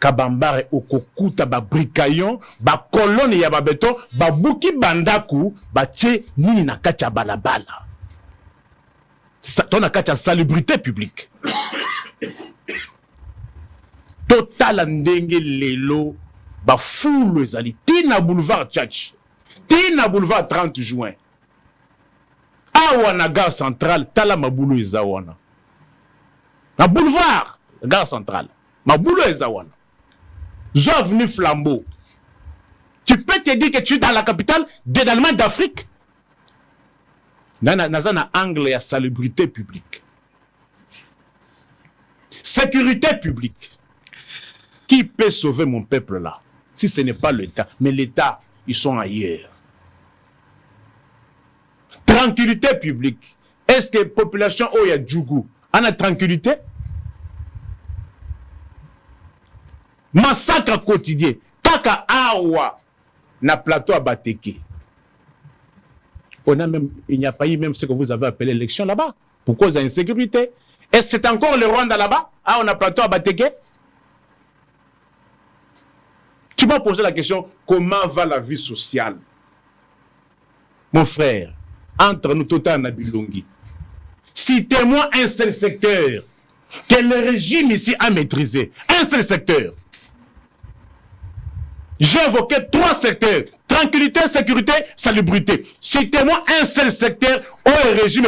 Kabambare okokuta ba bricaillon, ba colonne ya ba béton, ba buki bandaku, ba tche nini na kati ya balabala. Ton na kati ya salubrité publique. Total ndenge lelo ba foule ezali tina boulevard Tchatch, tina boulevard 30 juin. Awa na gare centrale tala mabulu ezawana. Na boulevard gare centrale, mabulu ezawana. Zo avenue Flambeau. Tu peux te dire que tu es dans la capitale d'Allemagne d'Afrique. Nazana angle ya salubrité publique. Sécurité publique. Qui peut sauver mon peuple là? Si ce n'est pas l'État. Mais l'État, ils sont ailleurs. Tranquillité publique. Est-ce que la population Oya Djougou a la tranquillité? Massacre quotidien. Kaka awa na plateau à Bateke. Il n'y a pas eu même ce que vous avez appelé l'élection là-bas. Pourquoi il y a insécurité? Et c'est encore le Rwanda là-bas? Ah, on a plateau à Bateke? Tu m'as posé la question, comment va la vie sociale? Mon frère, entre nous, Tota Nabilongi, citez-moi un seul secteur que le régime ici a maîtrisé. Un seul secteur. J'ai évoqué 3 secteurs. Tranquillité, sécurité, salubrité. Citez-moi un seul secteur où le régime,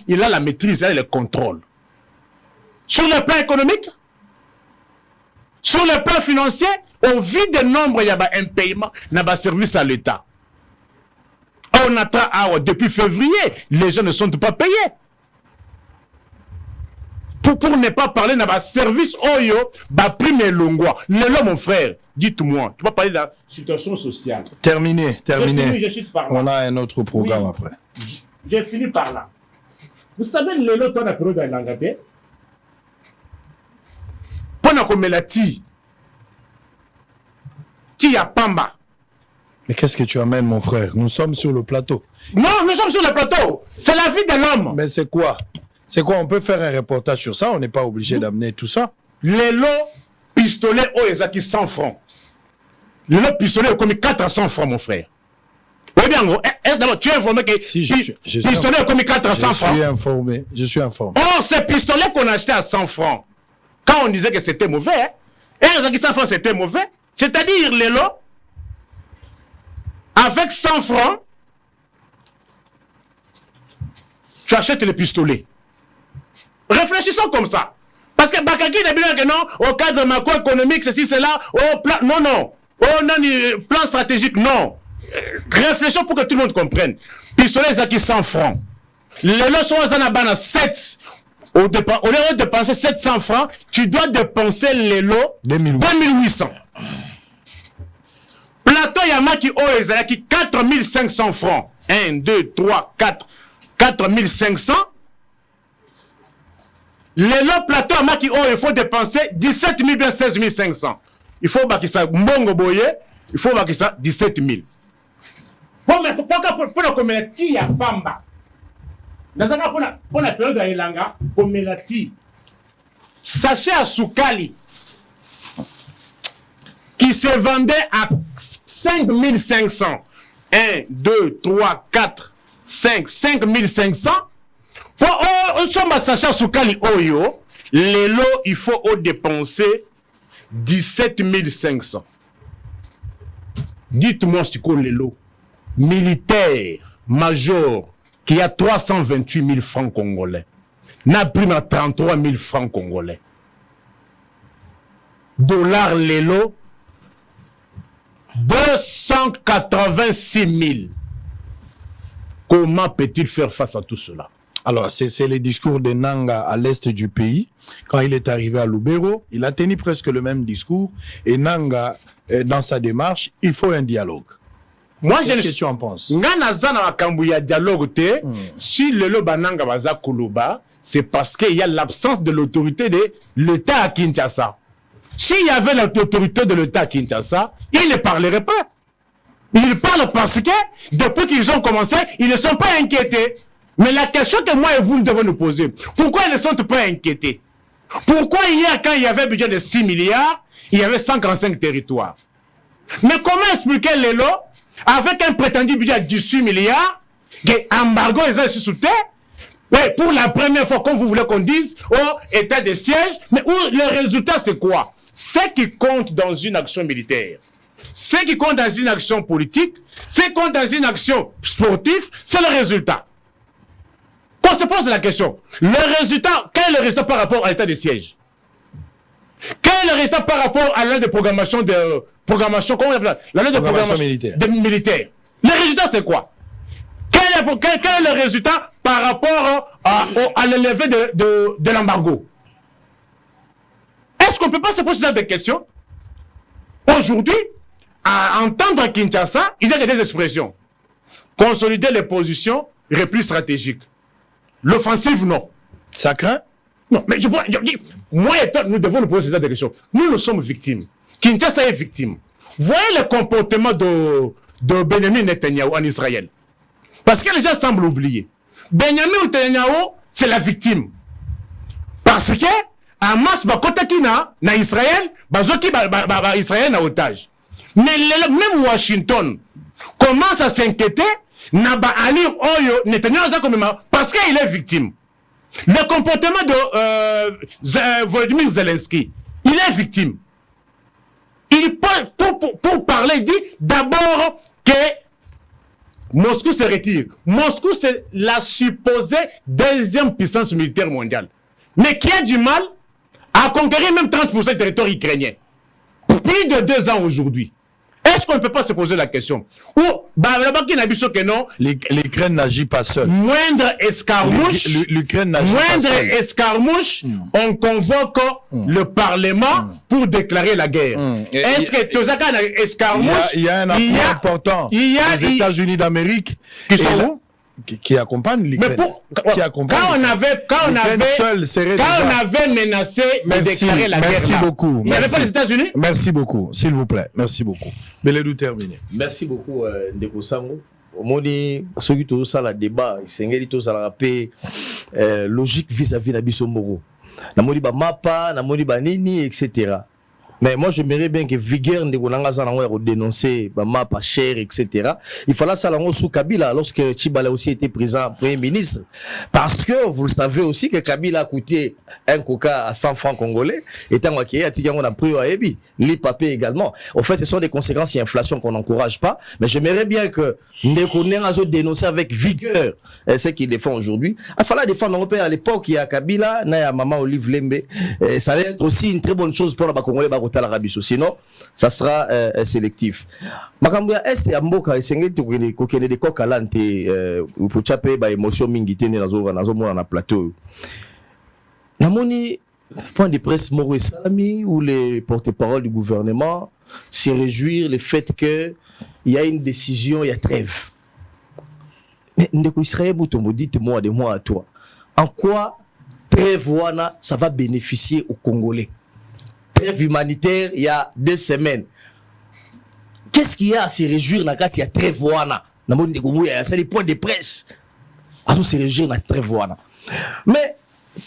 il a la maîtrise, il a le contrôle. Sur le plan économique, sur le plan financier, au vu des nombres, il y a un paiement, il y a un service à l'État. On attend, depuis février, les gens ne sont pas payés. Pour ne pas parler de service Oyo, prime et longwa. Lelo, mon frère, dites-moi, tu vas parler de la situation sociale. Terminé. Je suis par là. On a un autre programme après. J'ai fini par là. Vous savez, Lelo, ton apéro dans l'Angleterre, pendant qu'on met la ti, qui a Pamba. Mais qu'est-ce que tu amènes, mon frère? Nous sommes sur le plateau. Non, nous sommes sur le plateau. C'est la vie de l'homme. Mais c'est quoi? C'est quoi? On peut faire un reportage sur ça, on n'est pas obligé d'amener tout ça. Les lots pistolets au Ezaki 100 francs. Les lots pistolets ont commis 400 francs, mon frère. Oui, bien, est-ce d'abord tu es informé que pistolets ont commis 400 francs? Je suis informé. Or, ces pistolets qu'on a achetés à 100 francs, quand on disait que c'était mauvais, et Ezaki 100 francs c'était mauvais, c'est-à-dire les lots, avec 100 francs, tu achètes les pistolets. Réfléchissons comme ça. Parce que Bakaki n'est bien que non, au cadre macroéconomique, ceci, cela, au plan, non, plan stratégique, non. Réfléchissons pour que tout le monde comprenne. Pistolet, c'est qui 100 francs. Les lots sont à 7. Au lieu de dépenser 700 francs, tu dois dépenser les lots 2800. Plateau Yamaki Oezaki 4500 francs. 1, 2, 3, 4. 4500. Les lots plateau Yamaki il faut dépenser 17 000 bien 16 500. Il faut que ça mbongo boye, il faut que ça 17 000. Pour la communauté ya Pamba. Pour la période de Ilanga, communauté. Sachet à Soukali qui se vendait à 5 500. 1, 2, 3, 4, 5, 5 500. Pour sachet à Soukali Oyo, les lots, il faut dépenser 17 500. Dites-moi ce qu'on les lots. Militaire, major, qui a 328 000 francs congolais. N'a pris à 33 000 francs congolais. Dollars les lots, 286 000. Comment peut-il faire face à tout cela? Alors, c'est les discours de Nanga à l'est du pays. Quand il est arrivé à Lubero, il a tenu presque le même discours. Et Nanga, dans sa démarche, il faut un dialogue. Moi, qu'est-ce que tu en penses? Si le Lobananga Baza Kuluba, c'est parce qu'il y a l'absence de l'autorité de l'État à Kinshasa. S'il y avait l'autorité de l'État à Kinshasa, il ne parlerait pas. Ils parlent parce que, depuis qu'ils ont commencé, ils ne sont pas inquiétés. Mais la question que moi et vous devons nous poser, pourquoi ils ne sont pas inquiétés? Pourquoi hier, quand il y avait un budget de 6 milliards, il y avait 145 territoires? Mais comment expliquer les lots avec un prétendu budget de 18 milliards, que embargo est sous terre, mais pour la première fois, comme vous voulez qu'on dise, au état de siège, mais où le résultat c'est quoi? Ce qui compte dans une action militaire, ce qui compte dans une action politique, ce qui compte dans une action sportive, c'est le résultat. Qu'on se pose la question, le résultat, quel est le résultat par rapport à l'état de siège? Quel est le résultat par rapport à l'aide de programmation comment on appelle la loi de programmation militaire. Le résultat c'est quoi? Quel est le résultat par rapport à l'élevée de l'embargo? Est-ce qu'on ne peut pas se poser des questions? Aujourd'hui, à entendre Kinshasa, il y a des expressions. Consolider les positions, repli stratégique. L'offensive, non. Ça craint? Non, mais moi et toi, nous devons nous poser des questions. Nous sommes victimes. Kinshasa est victime. Voyez le comportement de Benjamin Netanyahu en Israël. Parce que les gens semblent oublier. Benjamin Netanyahu, c'est la victime. Parce que Hamas bakotaki na Israël, bazoki Israël na otage. Mais même Washington commence à s'inquiéter na ba Ali Oyo Netanyahu parce qu'il est victime. Le comportement de Volodymyr Zelensky, il est victime. Il pour parler, il dit d'abord que Moscou se retire. Moscou, c'est la supposée deuxième puissance militaire mondiale. Mais qui a du mal à conquérir même 30% du territoire ukrainien. Pour plus de 2 ans aujourd'hui. Est-ce qu'on ne peut pas se poser la question? Ou, là-bas, qui n'a vu que non? L'Ukraine n'agit pas seule. Moindre escarmouche, l'Ukraine n'agit pas seule. Escarmouche, on convoque le Parlement pour déclarer la guerre. Est-ce que Tozaka n'a escarmouche? Il y a un appui important aux États-Unis d'Amérique qui accompagne l'Ukraine. Quand on avait menacé de déclarer la guerre, merci beaucoup. Il n'y avait pas les États-Unis? Merci beaucoup, s'il vous plaît. Merci beaucoup. Beledou terminé. Merci beaucoup, Ndeko Sango. Omoni, ceux qui ont ça, le débat, c'est un peu logique vis-à-vis de Bisso Moro. Namoni ba mapa, namoni ba nini, etc. Mais moi, j'aimerais bien que vigueur ne dénoncer ma pas cher, etc. Il fallait ça sous Kabila lorsque Tchibala aussi était présent Premier ministre. Parce que vous le savez aussi que Kabila a coûté un coca à 100 francs congolais. Et tant qu'il y a Tigango n'a pris à Ebi, les papiers également. En fait, ce sont des conséquences de l'inflation qu'on n'encourage pas. Mais j'aimerais bien que nous dénoncer avec vigueur ce qu'ils défendent aujourd'hui. Il fallait défendre l'Européen à l'époque, il y a Kabila, il y a Maman Olive Lembe. Ça allait être aussi une très bonne chose pour les Congolais. Sinon, ça sera sélectif. Makambouya Est et Amboka esengeli kokende de kokalante pour chaper ba émotion mingi tene nazo mona na plateau. Namoni point de presse Moro Salami ou les porte-parole du gouvernement se réjouir le fait que il y a une décision, il y a trêve. Mais ndeko Israël Mutombo, dites-moi de moi à toi. En quoi trêve wana ça va bénéficier aux Congolais? Trêve humanitaire il y a 2 semaines. Qu'est-ce qu'il y a à se réjouir dans il y a trêve wana? C'est les points de presse. À se réjouir dans trêve wana. Mais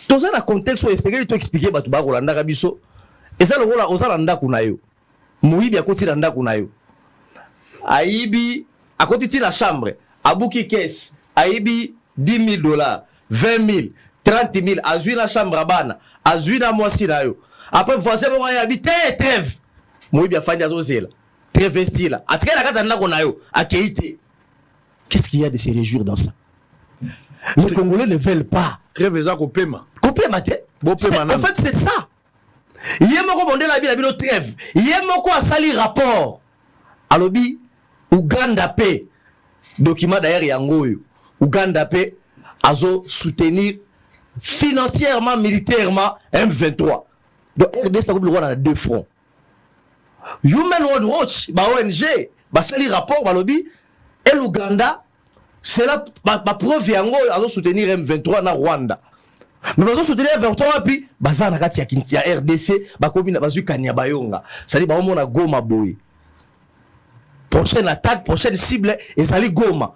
dans un contexte où il faut expliquer batu ba Rolanda Kabiso et ça le rôle aux Rolanda kunayo. Muibi à côté d'anda kunayo. Aibi à côté de la chambre, Abuki caisse, Aibi $10,000, 20,000, 30,000, Azui la chambre à Bana, Azui na moisi nayo. Après, voici mon habité, trêve. Moi, bien, Fanny Azozela. Trêve ici, là. A très la case d'Anagonayo, à Keïté. Qu'est-ce qu'il y a de se réjouir dans ça? Les Congolais ne veulent pas. Trêve, ça, Kopema. Kopema, en fait, c'est ça. Il y a mon commandé la ville, la trêve. Il y a mon quoi sali rapport. Alobi, Uganda paix. Document d'ailleurs, Yangoyo. Uganda paix, Azo soutenir financièrement, militairement, M23. Donc, RDC a 2 fronts. Human Rights Watch, ONG, c'est le rapport, et l'Ouganda, c'est la preuve de soutenir M23 na Rwanda. Mais nous soutenir M23, puis, il y a RDC, c'est-à-dire qu'il y a Goma Boy. Prochaine attaque, prochaine cible, et ça Goma.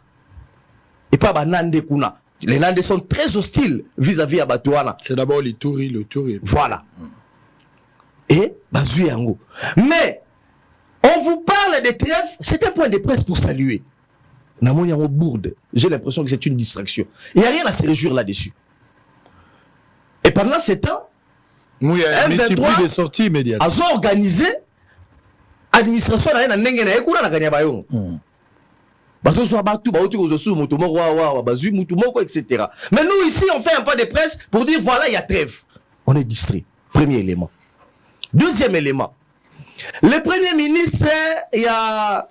Et pas Nande Kuna. Les Nandais sont très hostiles vis-à-vis à Batouana. C'est d'abord le Touri. Voilà. Et Bazouyango. Mais on vous parle de trêve, c'est un point de presse pour saluer. Namoniango bourde. J'ai l'impression que c'est une distraction. Il n'y a rien à se réjouir là-dessus. Et pendant ce temps, M23 des sorties immédiates. Ils ont organisé l'administration de la Nengena. Etc. Mais nous ici on fait un pas de presse pour dire voilà il y a trêve. On est distrait. Premier élément. Deuxième élément. Le premier ministre il y a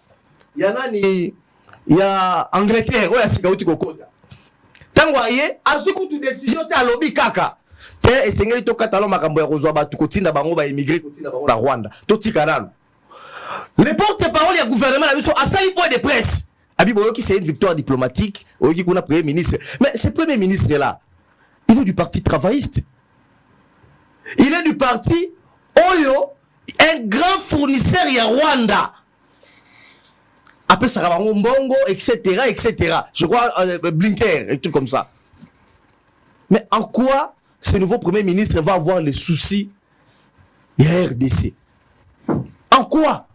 Angleterre ouais c'est Gaouti Kokota. Tangoye azukutu décision ta lobby kaka. Te esengeli to katalo makambo ya kozwa batu kotinda bango ba immigré kotinda bango na Rwanda. To tikanano. Les porte-parole du gouvernement a sali point de presse. Abiboyoki, c'est une victoire diplomatique. Oyoki qu'on a premier ministre. Mais ce premier ministre-là, il est du parti travailliste. Il est du parti Oyo, un grand fournisseur à Rwanda. Après ça, Mbongo, etc., etc. Je crois Blinker, un truc comme ça. Mais en quoi ce nouveau Premier ministre va avoir les soucis de RDC. En quoi?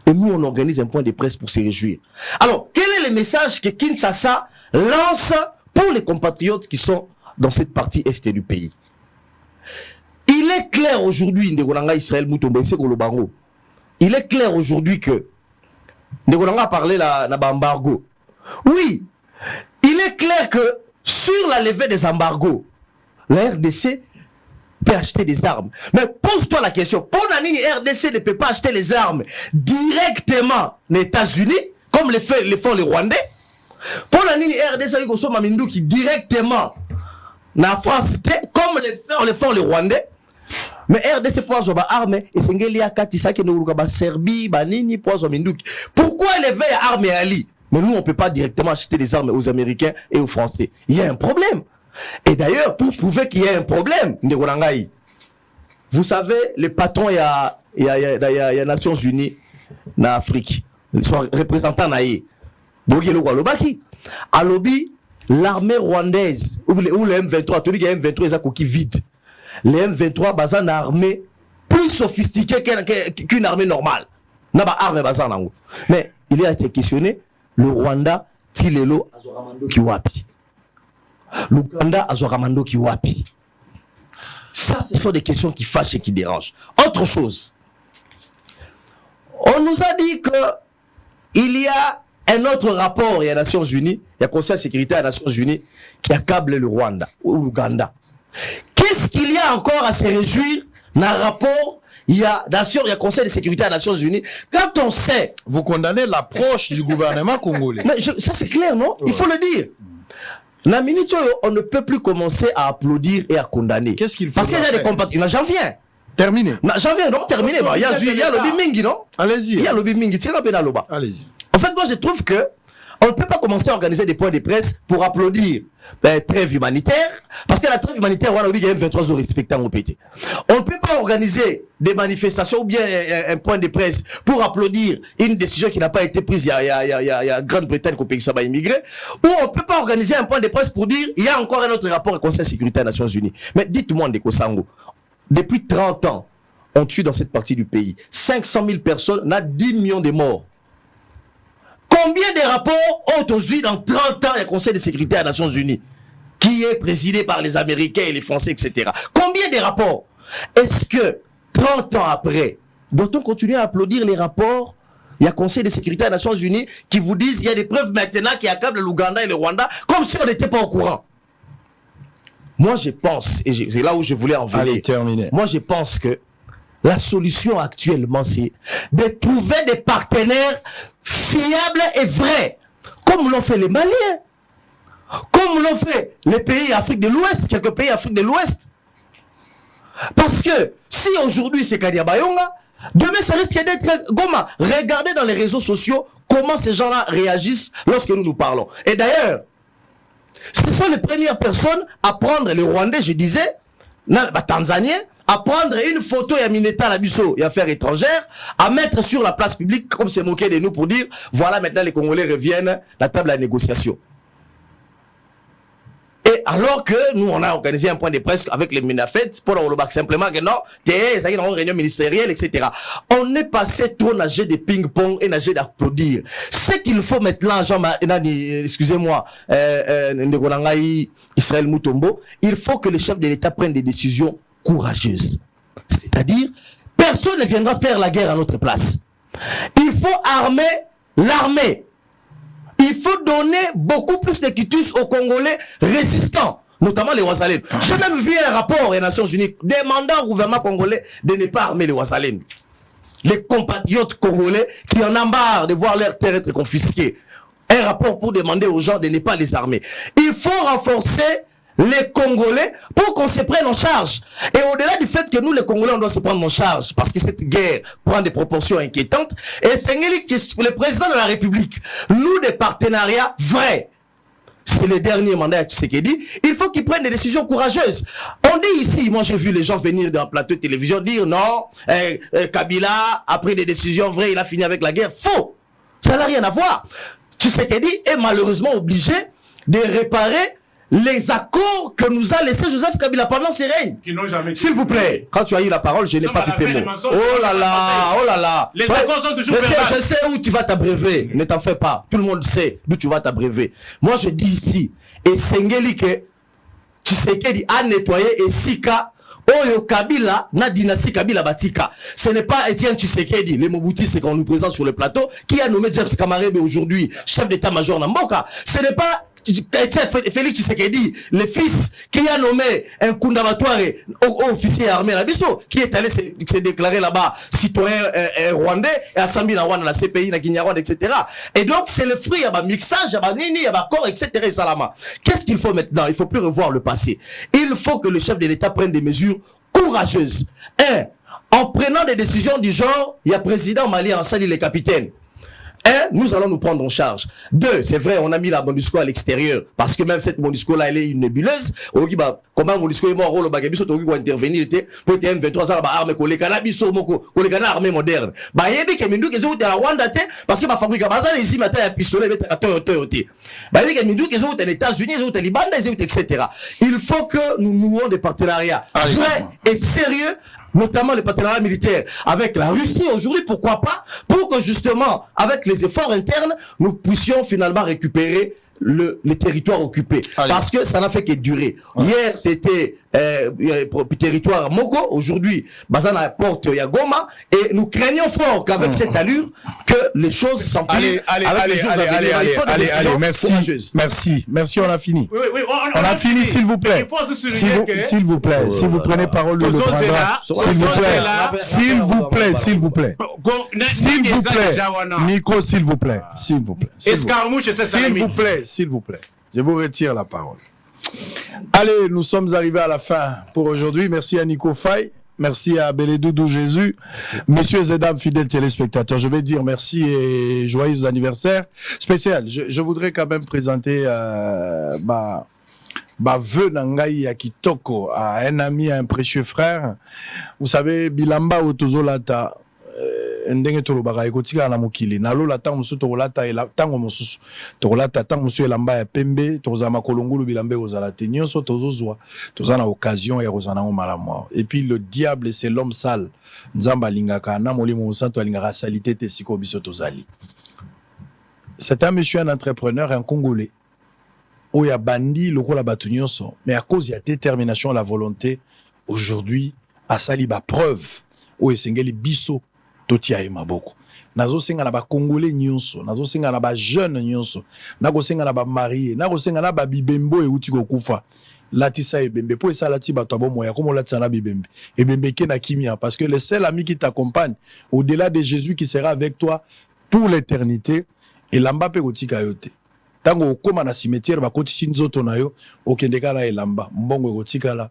Et nous, on organise un point de presse pour se réjouir. Alors, quel est le message que Kinshasa lance pour les compatriotes qui sont dans cette partie est du pays? Il est clair aujourd'hui, Israël Moutombo, il est clair aujourd'hui que Ndegonanga a parlé là, embargo. Oui, il est clair que sur la levée des embargos, la RDC peut acheter des armes. Mais pose-toi la question, pour la RDC ne peut pas acheter les armes directement aux États-Unis, comme le font les Rwandais. Pour la RDC, qui directement na France, comme le font les Rwandais. Mais RDC pour avoir des armes, et c'est qu'il y a Katissa qui nous a Serbie, Banini, pour avoir Mindouk. Pourquoi lever armes et Ali? Mais nous, on ne peut pas directement acheter des armes aux Américains et aux Français. Il y a un problème. Et d'ailleurs, pour prouver qu'il y a un problème, vous savez, les patrons, il y a Nations Unies en Afrique, ils sont représentants naïe. À lobby, l'armée rwandaise, ou le M23, tu dis qu'il y a M23, ils ont coquille vide. Les M23, basent une armée plus sophistiquée qu'une armée normale. Mais il a été questionné, le Rwanda, Tilelo, Azoramando Kiwapi. L'Ouganda, Azoramando Kiwapi. Ça, ce sont des questions qui fâchent et qui dérangent. Autre chose. On nous a dit qu'il y a un autre rapport, il y a Nations Unies, il y a Conseil de sécurité à Nations Unies qui accable le Rwanda ou l'Ouganda. Qu'est-ce qu'il y a encore à se réjouir dans un rapport? Il y a Conseil de sécurité à Nations Unies. Quand on sait... Vous condamnez l'approche du gouvernement congolais. Mais ça c'est clair, non? Il faut le dire. La minute, on ne peut plus commencer à applaudir et à condamner. Qu'est-ce qu'il faut? Parce qu'il y a des compatriotes. J'en viens. Terminé. J'en viens, non? Terminé. Il y a le bimingi, non? Allez-y. Il y a le bimingi. Allez-y. En fait, moi, je trouve que on ne peut pas commencer à organiser des points de presse pour applaudir trêve humanitaire, parce que la trêve humanitaire, on a dit qu'il y a 23 jours respectant au PT. On ne peut pas organiser des manifestations ou bien un point de presse pour applaudir une décision qui n'a pas été prise il y a Grande-Bretagne qu'au pays ça va immigrer, ou on ne peut pas organiser un point de presse pour dire il y a encore un autre rapport au Conseil de sécurité des Nations Unies. Mais dites-moi, Ndeko Sango, depuis 30 ans, on tue dans cette partie du pays 500 000 personnes, on a 10 millions de morts. Combien de rapports ont aujourd'hui dans 30 ans le Conseil de sécurité des Nations Unies, qui est présidé par les Américains et les Français, etc. Combien de rapports? Est-ce que 30 ans après, doit-on continuer à applaudir les rapports? Il y a le Conseil de sécurité des Nations Unies qui vous disent qu'il y a des preuves maintenant qui accablent l'Ouganda et le Rwanda, comme si on n'était pas au courant. Moi, je pense, et c'est là où je voulais en venir. Allez, terminé. Moi, je pense que la solution actuellement, c'est de trouver des partenaires fiables et vrais, comme l'ont fait les Maliens, comme l'ont fait les pays d'Afrique de l'Ouest, quelques pays d'Afrique de l'Ouest. Parce que si aujourd'hui c'est Kadiabayonga, demain ça risque d'être Goma. Regardez dans les réseaux sociaux comment ces gens-là réagissent lorsque nous nous parlons. Et d'ailleurs, ce sont les premières personnes à prendre, les Rwandais, je disais, Tanzaniens, à prendre une photo et à Mineta Labisso et affaires étrangères, à mettre sur la place publique, comme c'est moqué de nous pour dire, voilà maintenant les Congolais reviennent à la table de la négociation. Et alors que nous, on a organisé un point de presse avec les Minafet pour le bac simplement que non, ça y est, une réunion ministérielle, etc. On est passé trop nager de ping-pong et nager d'applaudir. Ce qu'il faut maintenant, excusez-moi, Israël Moutombo, il faut que les chefs de l'État prennent des décisions courageuse. C'est-à-dire, personne ne viendra faire la guerre à notre place. Il faut armer l'armée. Il faut donner beaucoup plus de quitus aux Congolais résistants, notamment les Ouazalènes. J'ai même vu un rapport des Nations Unies demandant au gouvernement congolais de ne pas armer les Ouazalènes. Les compatriotes congolais qui en ont marre de voir leur terre être confisquée. Un rapport pour demander aux gens de ne pas les armer. Il faut renforcer les Congolais pour qu'on se prenne en charge. Et au-delà du fait que nous, les Congolais, on doit se prendre en charge parce que cette guerre prend des proportions inquiétantes. Et c'est le président de la République, nous, des partenariats vrais. C'est le dernier mandat de Tshisekedi. Il faut qu'il prenne des décisions courageuses. On dit ici, moi j'ai vu les gens venir dans le plateau de télévision dire non, Kabila a pris des décisions vraies, il a fini avec la guerre. Faux. Ça n'a rien à voir. Tshisekedi est malheureusement obligé de réparer les accords que nous a laissé Joseph Kabila pendant ses règnes. S'il vous plaît, quand tu as eu la parole, je n'ai pas pipé mot. Oh là là. Les accords sont toujours je sais où tu vas t'abreuver, ne t'en fais pas. Tout le monde sait d'où tu vas t'abreuver. Moi, je dis ici, et Sengeli que Tshisekedi a nettoyé et Sika, Oyo Kabila, na dynastie Kabila Batika. Ce n'est pas Etienne Tshisekedi, les Mobuti, c'est qu'on nous présente sur le plateau, qui a nommé James Kamarebe aujourd'hui chef d'état-major Namboka. Ce n'est pas Félix Tshisekedi, le fils qui a nommé un Kundabatouare officier armé la Bisso, qui est allé se déclarer là-bas citoyen rwandais et assemblé dans la CPI, dans Kinyarwanda, etc. Et donc c'est le fruit, il y a un mixage, il y a un nini, il y a un corps, etc. Et salama. Qu'est-ce qu'il faut maintenant? Il faut plus revoir le passé. Il faut que le chef de l'État prenne des mesures courageuses. En prenant des décisions du genre, il y a président Mali en salle, il est capitaine. Nous allons nous prendre en charge. 2, c'est vrai, on a mis la MONUSCO à l'extérieur, parce que même cette MONUSCO-là, elle est une nébuleuse. Comment MONUSCO est mort, Bagabiso, tu vas intervenir, pour être M23, armée, kolekana, biso, moko, kolekana, armée moderne. Bah, yebi, kemindu, qu'ils ont été à Rwanda, parce que ma fabrique à Bazan, ici, matin, un pistolet, mais à Toyoté. Bah, yebi, kemindu, qu'ils ont été aux États-Unis, ils ont été aux Liban, etc. Il faut que nous nouons des partenariats vrais et sérieux, notamment les partenariats militaires avec la Russie aujourd'hui, pourquoi pas, pour que justement, avec les efforts internes, nous puissions finalement récupérer les territoires occupés. Parce que ça n'a fait que durer. Hier, c'était territoire Moko, aujourd'hui, Bazana porte Yagoma, et nous craignons fort qu'avec cette allure, que les choses s'empirent avec les jours à venir. Il faut des décisions merci, on a fini. Oui, on a fini, s'il vous plaît. Il faut se souligner que... S'il vous plaît, si vous prenez parole, le prendra. S'il vous plaît. Nico, s'il vous plaît. Escarmouche, c'est ça. S'il vous plaît. Je vous retire la parole. Allez, nous sommes arrivés à la fin pour aujourd'hui. Merci à Nico Faye. Merci à Bélédoudou Jésus. Messieurs et dames, fidèles téléspectateurs, je vais dire merci et joyeux anniversaire spécial. Je voudrais quand même présenter vœu Nangai ya Kitoko à un ami, à un précieux frère. Vous savez, Bilamba Otozolata, ndenge tolobaka ekotika na mokili nalola tango mosusu tokolata tango mosusu tokolata tango mosusu elamba ya pembe tokozala makolongulu bilamba ekozala te nyonso tozozwa toza na occasion ya kozala nango malamu. Et puis le diable c'est l'homme sale, nzambe alingaka na molimo mosantu alingaka asali te siko biso tozali. C'est un monsieur, un entrepreneur, un Congolais oyo abandi lokola bato nyonso, mais à cause ya détermination, la volonté, aujourd'hui asali ba preuve oyo esengeli biso totia maboko. Nazo senga na ba Congolais nyonso, nazo senga na ba jeune nyonso, nazo senga na ba marié, nazo senga na ba bibembo e uti kokufa. Latisa ebembe po esa lati bato abomo ya komo latisa na bibembe. Ebembe ke na kimia parce que le seul ami qui t'accompagne au-delà de Jésus qui sera avec toi pour l'éternité et lamba pe kotika yote. Tango okoma na cimetière ba kotisi nzoto na yo okendeka la elamba mbongo kotika la.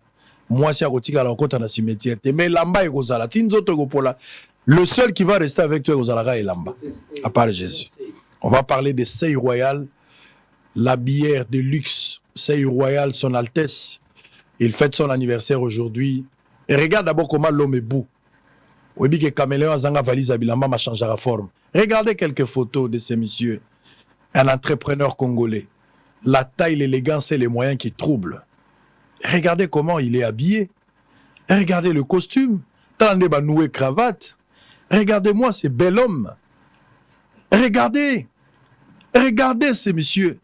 Moi si akotika la okota na cimetière te mais lamba ekozala tinzoto ekopola. Le seul qui va rester avec toi, Ozalaga et Lamba, à part Jésus. On va parler de Sey Royal, la bière de luxe. Sey Royal, son Altesse. Il fête son anniversaire aujourd'hui. Et regarde d'abord comment l'homme est beau. On dit que Caméléon Zanga valise à Bilamba m'a changé la forme. Regardez quelques photos de ces messieurs. Un entrepreneur congolais. La taille, l'élégance et les moyens qui troublent. Regardez comment il est habillé. Regardez le costume. Tendez ba noué cravate. Regardez-moi ces bel hommes. Regardez ces messieurs.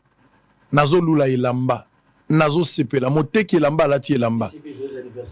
Nazo lula ilamba. Nazo sepela. Moteki ilamba lati ilamba.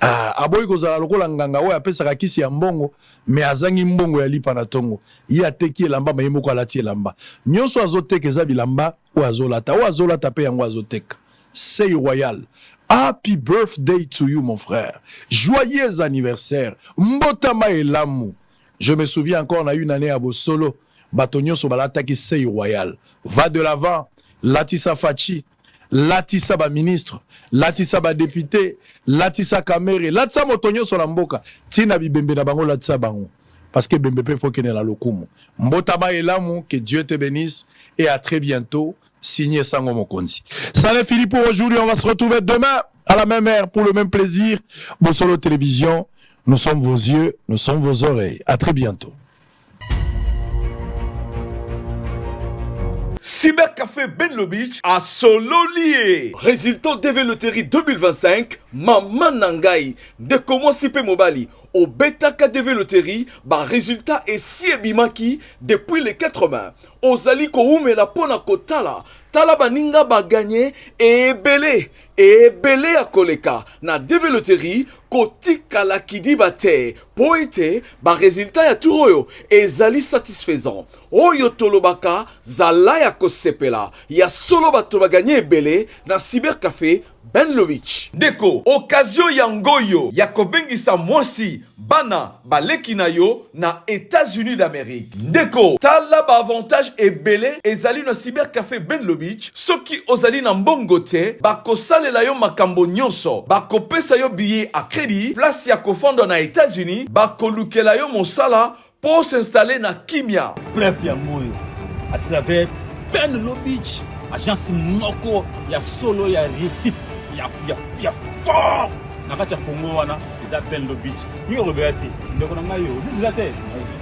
Aboy kozala lokola nganga oyo apesaka kisi ya mbongo, me azangi mbongo ya lipa na tongo. Ye ateki ilamba ma yemoko alati ilamba. Nyonso azoteka eza bilamba o azolata. O azolata pe yango azoteka. Sey Royal. Happy birthday to you mon frère. Joyeux anniversaire. Mbotama elamu. Je me souviens encore, on a eu une année à Bossolo. Batonio Sobalata qui Sey Royal. Va de l'avant. Latissa Fachi. Latissa ba ministre. Latissa ba député. Latissa Kamere. Latissa Motonio Solamboka. Tina bibembe na bango Latissa bango. Parce que Bembepe faut qu'il y ait la lokumu. Mbotama elamu. Que Dieu te bénisse. Et à très bientôt. Signé Sango Mokonzi. Ça n'est fini pour aujourd'hui. On va se retrouver demain à la même heure pour le même plaisir. Bossolo Télévision. Nous sommes vos yeux, nous sommes vos oreilles. À très bientôt. Cybercafé Benlo Beach à Sololier. Résultat DV Loterie 2025, Maman Nangai, de comment Sipe Mobali, au Beta KDV Loterie, résultat est si ebimaki depuis les 80. Ozali Koume la pona kotala, tala baninga ba gagné et belé à koleka. Na DV Loterie, kotika la kidi bate, poete, résultat ya turoyo, ezali satisfaisant. Oyo tolobaka, zala ya kosepela, ya solo bato ba gagné belé, na Cybercafé Benlo Beach. Deko, occasion yangoyo, ya kobengisa mwasi, bana, baleki na yo, na États-Unis d'Amérique. Deko, tala ba avantage ebele, ezali na Cybercafé Benlo Beach, soki ozali na mbongo te, bakosalela yo makambo nyonso, bakopesa yo billet à crédit, place ya kofando na États-Unis, bakolukela yo mosala, pour s'installer na Kimia. Bref, ya moyo, à travers Benlo Beach, agence moko, ya solo, ya réussite. Ya fort nakati ya Congo wana eza Benlo Beach ni robeti ndeko na ngayo uzate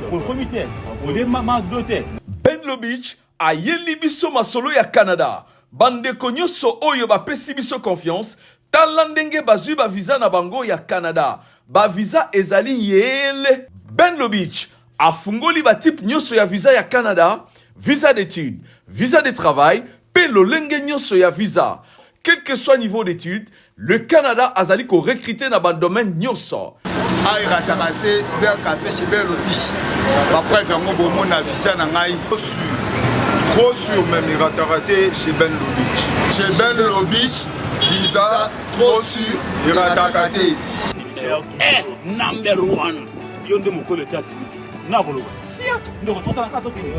pour comité ole mama dote Benlo Beach ayeli biso masolo ya Canada bandeko nyonso oyo bapesi biso confiance tala ndenge bazwi ba visa na bango ya Canada ba visa ezali yele Benlo Beach afungoli ba type nyonso ya visa ya Canada visa d'études visa de travail pe lolenge nyonso ya visa. Quel que soit niveau d'études, le Canada a zali ko recruter na ban domaine nyonso. Ay ratakate Cybercafé chez Benlo Beach. Ba preuve yango bomo na visa na ngai. Trop sûr même, il raté chez Benlo Beach. Chez Benlo Beach, visa trop sûr, il ratakate. Number one. Yonde mokolo tasi. Na bolo. Sia, ndo retourne na kaso kini.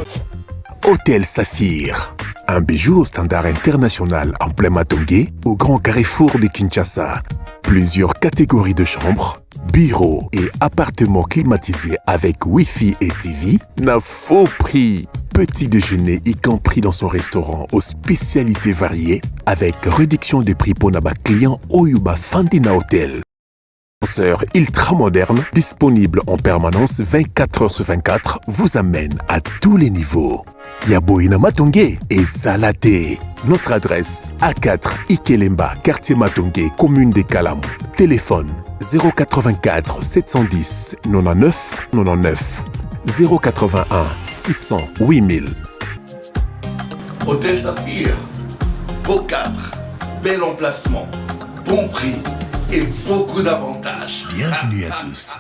Hôtel Saphir, un bijou au standard international en plein Matongé, au grand carrefour de Kinshasa. Plusieurs catégories de chambres, bureaux et appartements climatisés avec Wi-Fi et TV n'a faux prix. Petit déjeuner y compris dans son restaurant aux spécialités variées avec réduction des prix pour Naba client Oyuba Fandina Hotel. Ascenseur ultra moderne, disponible en permanence 24h/24, vous amène à tous les niveaux. Yaboina Matongé et Salaté. Notre adresse A4 Ikelemba, quartier Matongé, commune des Kalamou. Téléphone 084 710 99 99 081 600 8000. Hôtel Saphir, beau cadre, bel emplacement, bon prix et beaucoup d'avantages. Bienvenue à tous.